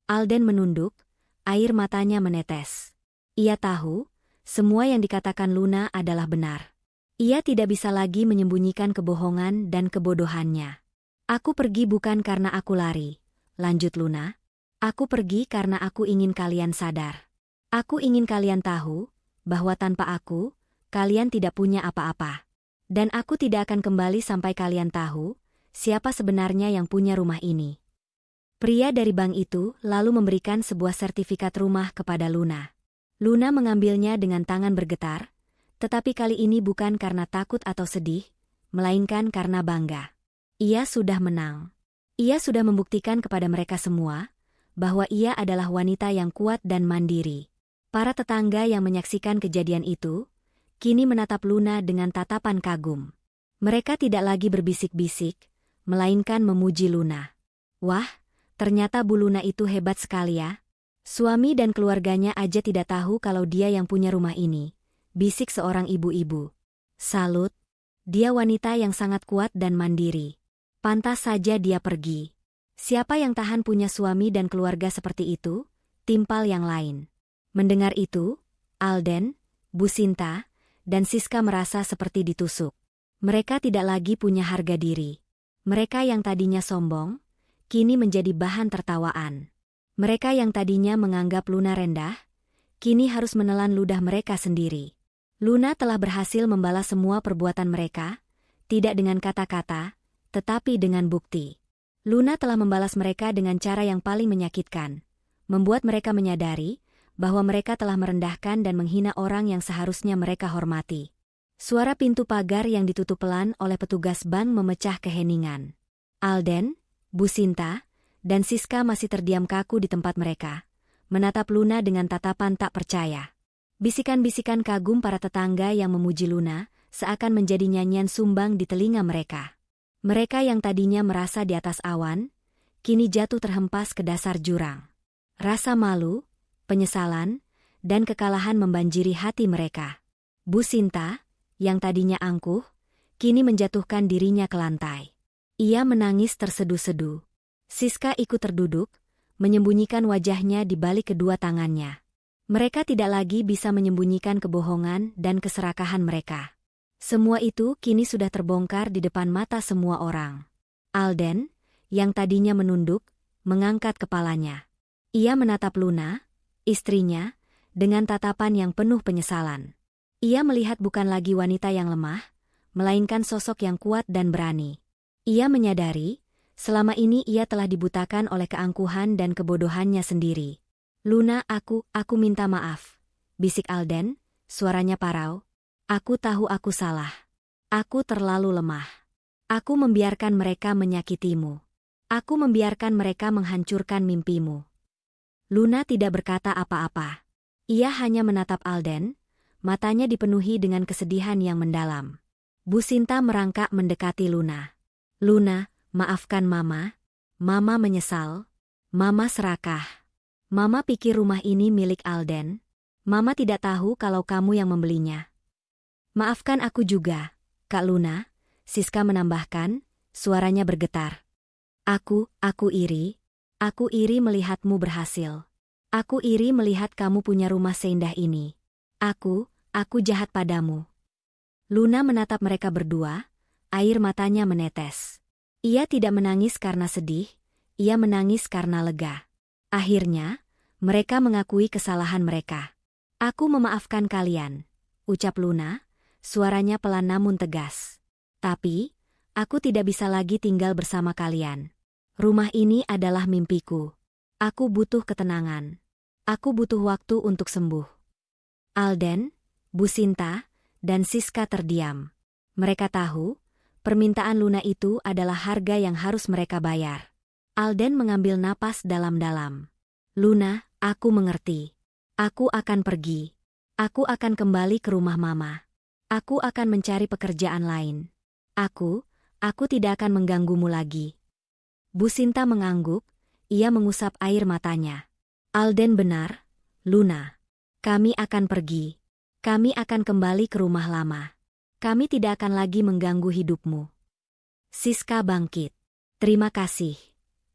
Alden menunduk, air matanya menetes. Ia tahu, semua yang dikatakan Luna adalah benar. Ia tidak bisa lagi menyembunyikan kebohongan dan kebodohannya. "Aku pergi bukan karena aku lari," lanjut Luna. "Aku pergi karena aku ingin kalian sadar. Aku ingin kalian tahu bahwa tanpa aku, kalian tidak punya apa-apa. Dan aku tidak akan kembali sampai kalian tahu siapa sebenarnya yang punya rumah ini." Pria dari bank itu lalu memberikan sebuah sertifikat rumah kepada Luna. Luna mengambilnya dengan tangan bergetar, tetapi kali ini bukan karena takut atau sedih, melainkan karena bangga. Ia sudah menang. Ia sudah membuktikan kepada mereka semua bahwa ia adalah wanita yang kuat dan mandiri. Para tetangga yang menyaksikan kejadian itu kini menatap Luna dengan tatapan kagum. Mereka tidak lagi berbisik-bisik, melainkan memuji Luna. "Wah, ternyata Bu Luna itu hebat sekali ya. Suami dan keluarganya aja tidak tahu kalau dia yang punya rumah ini," bisik seorang ibu-ibu. "Salut. Dia wanita yang sangat kuat dan mandiri. Pantas saja dia pergi. Siapa yang tahan punya suami dan keluarga seperti itu?" timpal yang lain. Mendengar itu, Alden, Bu Sinta, dan Siska merasa seperti ditusuk. Mereka tidak lagi punya harga diri. Mereka yang tadinya sombong, kini menjadi bahan tertawaan. Mereka yang tadinya menganggap Luna rendah, kini harus menelan ludah mereka sendiri. Luna telah berhasil membalas semua perbuatan mereka, tidak dengan kata-kata, tetapi dengan bukti. Luna telah membalas mereka dengan cara yang paling menyakitkan, membuat mereka menyadari bahwa mereka telah merendahkan dan menghina orang yang seharusnya mereka hormati. Suara pintu pagar yang ditutup pelan oleh petugas bank memecah keheningan. Alden, Bu Sinta, dan Siska masih terdiam kaku di tempat mereka, menatap Luna dengan tatapan tak percaya. Bisikan-bisikan kagum para tetangga yang memuji Luna seakan menjadi nyanyian sumbang di telinga mereka. Mereka yang tadinya merasa di atas awan, kini jatuh terhempas ke dasar jurang. Rasa malu, penyesalan, dan kekalahan membanjiri hati mereka. Bu Sinta, yang tadinya angkuh, kini menjatuhkan dirinya ke lantai. Ia menangis terseduh-seduh. Siska ikut terduduk, menyembunyikan wajahnya di balik kedua tangannya. Mereka tidak lagi bisa menyembunyikan kebohongan dan keserakahan mereka. Semua itu kini sudah terbongkar di depan mata semua orang. Alden, yang tadinya menunduk, mengangkat kepalanya. Ia menatap Luna, istrinya, dengan tatapan yang penuh penyesalan. Ia melihat bukan lagi wanita yang lemah, melainkan sosok yang kuat dan berani. Ia menyadari, selama ini ia telah dibutakan oleh keangkuhan dan kebodohannya sendiri. "Luna, aku minta maaf," bisik Alden, suaranya parau. "Aku tahu aku salah. Aku terlalu lemah. Aku membiarkan mereka menyakitimu. Aku membiarkan mereka menghancurkan mimpimu." Luna tidak berkata apa-apa. Ia hanya menatap Alden, matanya dipenuhi dengan kesedihan yang mendalam. Bu Sinta merangkak mendekati Luna. "Luna, maafkan Mama. Mama menyesal. Mama serakah. Mama pikir rumah ini milik Alden. Mama tidak tahu kalau kamu yang membelinya." "Maafkan aku juga, Kak Luna," Siska menambahkan, suaranya bergetar. Aku iri. Aku iri melihatmu berhasil. Aku iri melihat kamu punya rumah seindah ini. Aku jahat padamu." Luna menatap mereka berdua, air matanya menetes. Ia tidak menangis karena sedih, ia menangis karena lega. Akhirnya, mereka mengakui kesalahan mereka. "Aku memaafkan kalian," ucap Luna, suaranya pelan namun tegas. "Tapi, Aku tidak bisa lagi tinggal bersama kalian. Rumah ini adalah mimpiku. Aku butuh ketenangan. Aku butuh waktu untuk sembuh. Alden, Bu Sinta, dan Siska terdiam. Mereka tahu, permintaan Luna itu adalah harga yang harus mereka bayar. Alden mengambil napas dalam-dalam. Luna, aku mengerti. Aku akan pergi. Aku akan kembali ke rumah Mama. Aku akan mencari pekerjaan lain. Aku tidak akan mengganggumu lagi. Bu Sinta mengangguk, ia mengusap air matanya. Alden benar, Luna. Kami akan pergi. Kami akan kembali ke rumah lama. Kami tidak akan lagi mengganggu hidupmu. Siska bangkit. Terima kasih,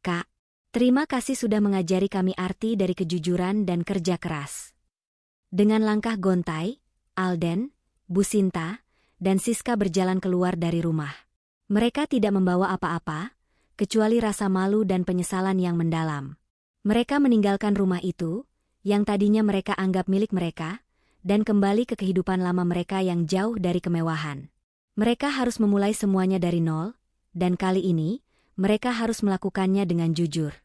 Kak. Terima kasih sudah mengajari kami arti dari kejujuran dan kerja keras. Dengan langkah gontai, Alden, Bu Sinta, dan Siska berjalan keluar dari rumah. Mereka tidak membawa apa-apa, kecuali rasa malu dan penyesalan yang mendalam. Mereka meninggalkan rumah itu, yang tadinya mereka anggap milik mereka, dan kembali ke kehidupan lama mereka yang jauh dari kemewahan. Mereka harus memulai semuanya dari nol, dan kali ini, mereka harus melakukannya dengan jujur.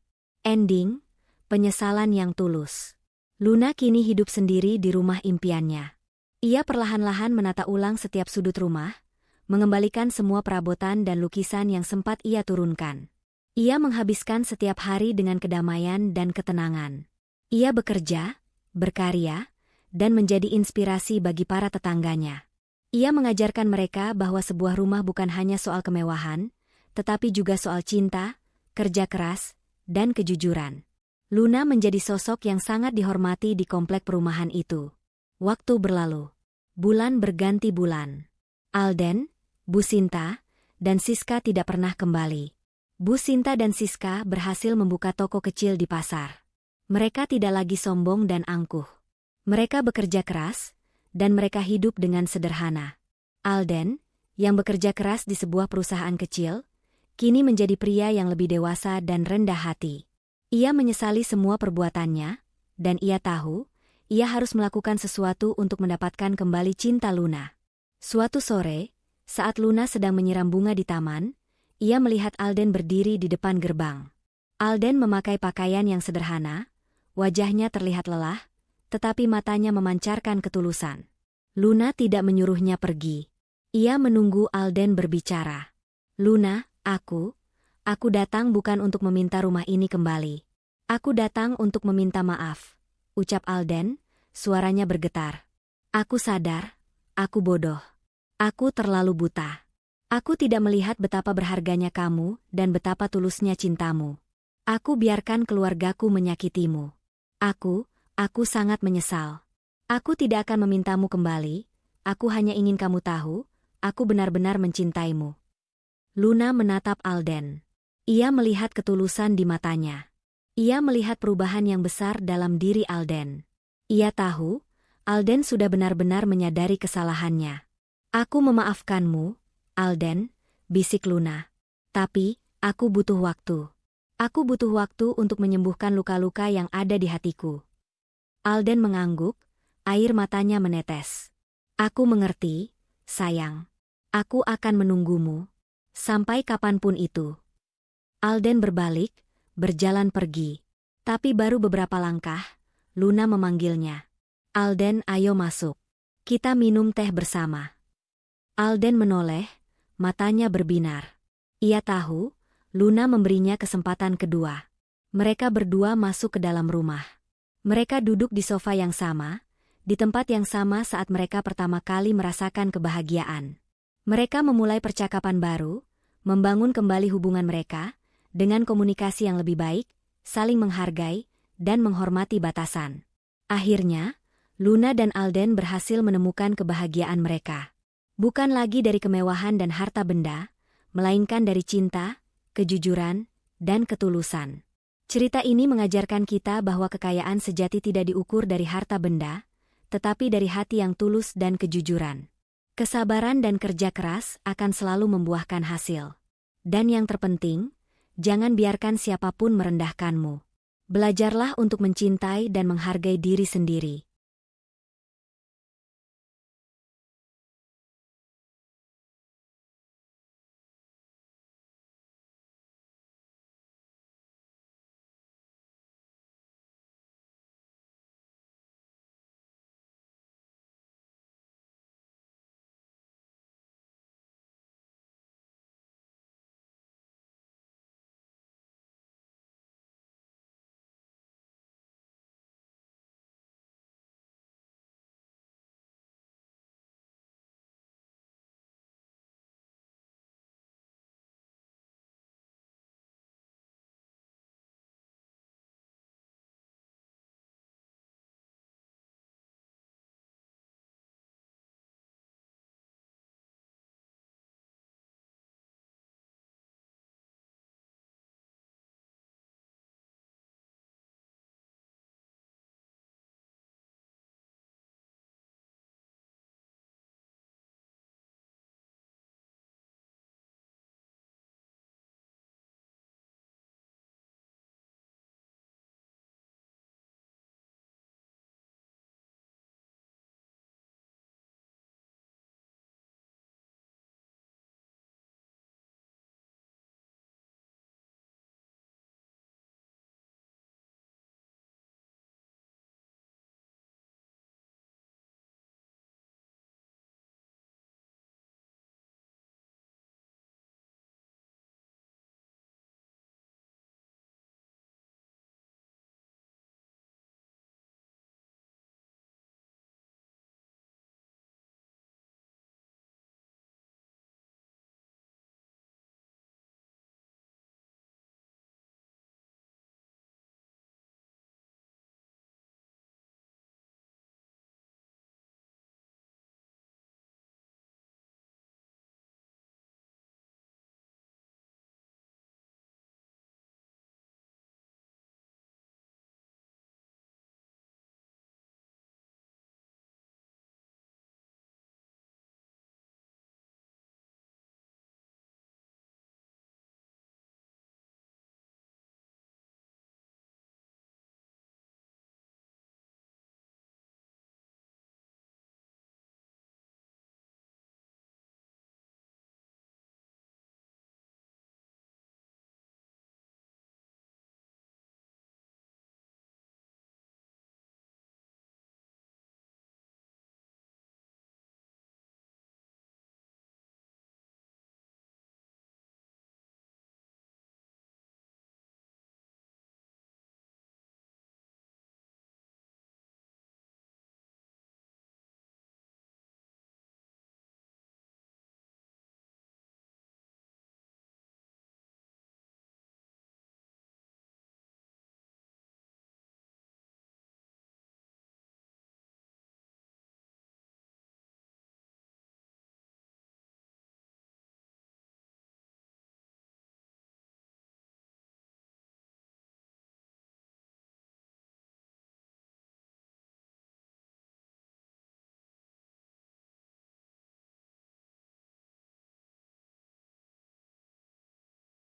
Ending, penyesalan yang tulus. Luna kini hidup sendiri di rumah impiannya. Ia perlahan-lahan menata ulang setiap sudut rumah, mengembalikan semua perabotan dan lukisan yang sempat ia turunkan. Ia menghabiskan setiap hari dengan kedamaian dan ketenangan. Ia bekerja, berkarya, dan menjadi inspirasi bagi para tetangganya. Ia mengajarkan mereka bahwa sebuah rumah bukan hanya soal kemewahan, tetapi juga soal cinta, kerja keras, dan kejujuran. Luna menjadi sosok yang sangat dihormati di komplek perumahan itu. Waktu berlalu. Bulan berganti bulan. Alden, Bu Sinta, dan Siska tidak pernah kembali. Bu Sinta dan Siska berhasil membuka toko kecil di pasar. Mereka tidak lagi sombong dan angkuh. Mereka bekerja keras, dan mereka hidup dengan sederhana. Alden, yang bekerja keras di sebuah perusahaan kecil, kini menjadi pria yang lebih dewasa dan rendah hati. Ia menyesali semua perbuatannya, dan ia tahu, ia harus melakukan sesuatu untuk mendapatkan kembali cinta Luna. Suatu sore, saat Luna sedang menyiram bunga di taman, ia melihat Alden berdiri di depan gerbang. Alden memakai pakaian yang sederhana, wajahnya terlihat lelah, tetapi matanya memancarkan ketulusan. Luna tidak menyuruhnya pergi. Ia menunggu Alden berbicara. Luna, aku datang bukan untuk meminta rumah ini kembali. Aku datang untuk meminta maaf, ucap Alden, suaranya bergetar. Aku sadar, aku bodoh. Aku terlalu buta. Aku tidak melihat betapa berharganya kamu dan betapa tulusnya cintamu. Aku biarkan keluargaku menyakitimu. Aku sangat menyesal. Aku tidak akan memintamu kembali, aku hanya ingin kamu tahu, aku benar-benar mencintaimu. Luna menatap Alden. Ia melihat ketulusan di matanya. Ia melihat perubahan yang besar dalam diri Alden. Ia tahu, Alden sudah benar-benar menyadari kesalahannya. Aku memaafkanmu, Alden, bisik Luna. Tapi, aku butuh waktu. Aku butuh waktu untuk menyembuhkan luka-luka yang ada di hatiku. Alden mengangguk, air matanya menetes. Aku mengerti, sayang. Aku akan menunggumu. Sampai kapanpun itu. Alden berbalik, berjalan pergi. Tapi baru beberapa langkah, Luna memanggilnya. Alden, ayo masuk. Kita minum teh bersama. Alden menoleh, matanya berbinar. Ia tahu, Luna memberinya kesempatan kedua. Mereka berdua masuk ke dalam rumah. Mereka duduk di sofa yang sama, di tempat yang sama saat mereka pertama kali merasakan kebahagiaan. Mereka memulai percakapan baru, membangun kembali hubungan mereka, dengan komunikasi yang lebih baik, saling menghargai, dan menghormati batasan. Akhirnya, Luna dan Alden berhasil menemukan kebahagiaan mereka. Bukan lagi dari kemewahan dan harta benda, melainkan dari cinta, kejujuran, dan ketulusan. Cerita ini mengajarkan kita bahwa kekayaan sejati tidak diukur dari harta benda, tetapi dari hati yang tulus dan kejujuran. Kesabaran dan kerja keras akan selalu membuahkan hasil. Dan yang terpenting, jangan biarkan siapapun merendahkanmu. Belajarlah untuk mencintai dan menghargai diri sendiri.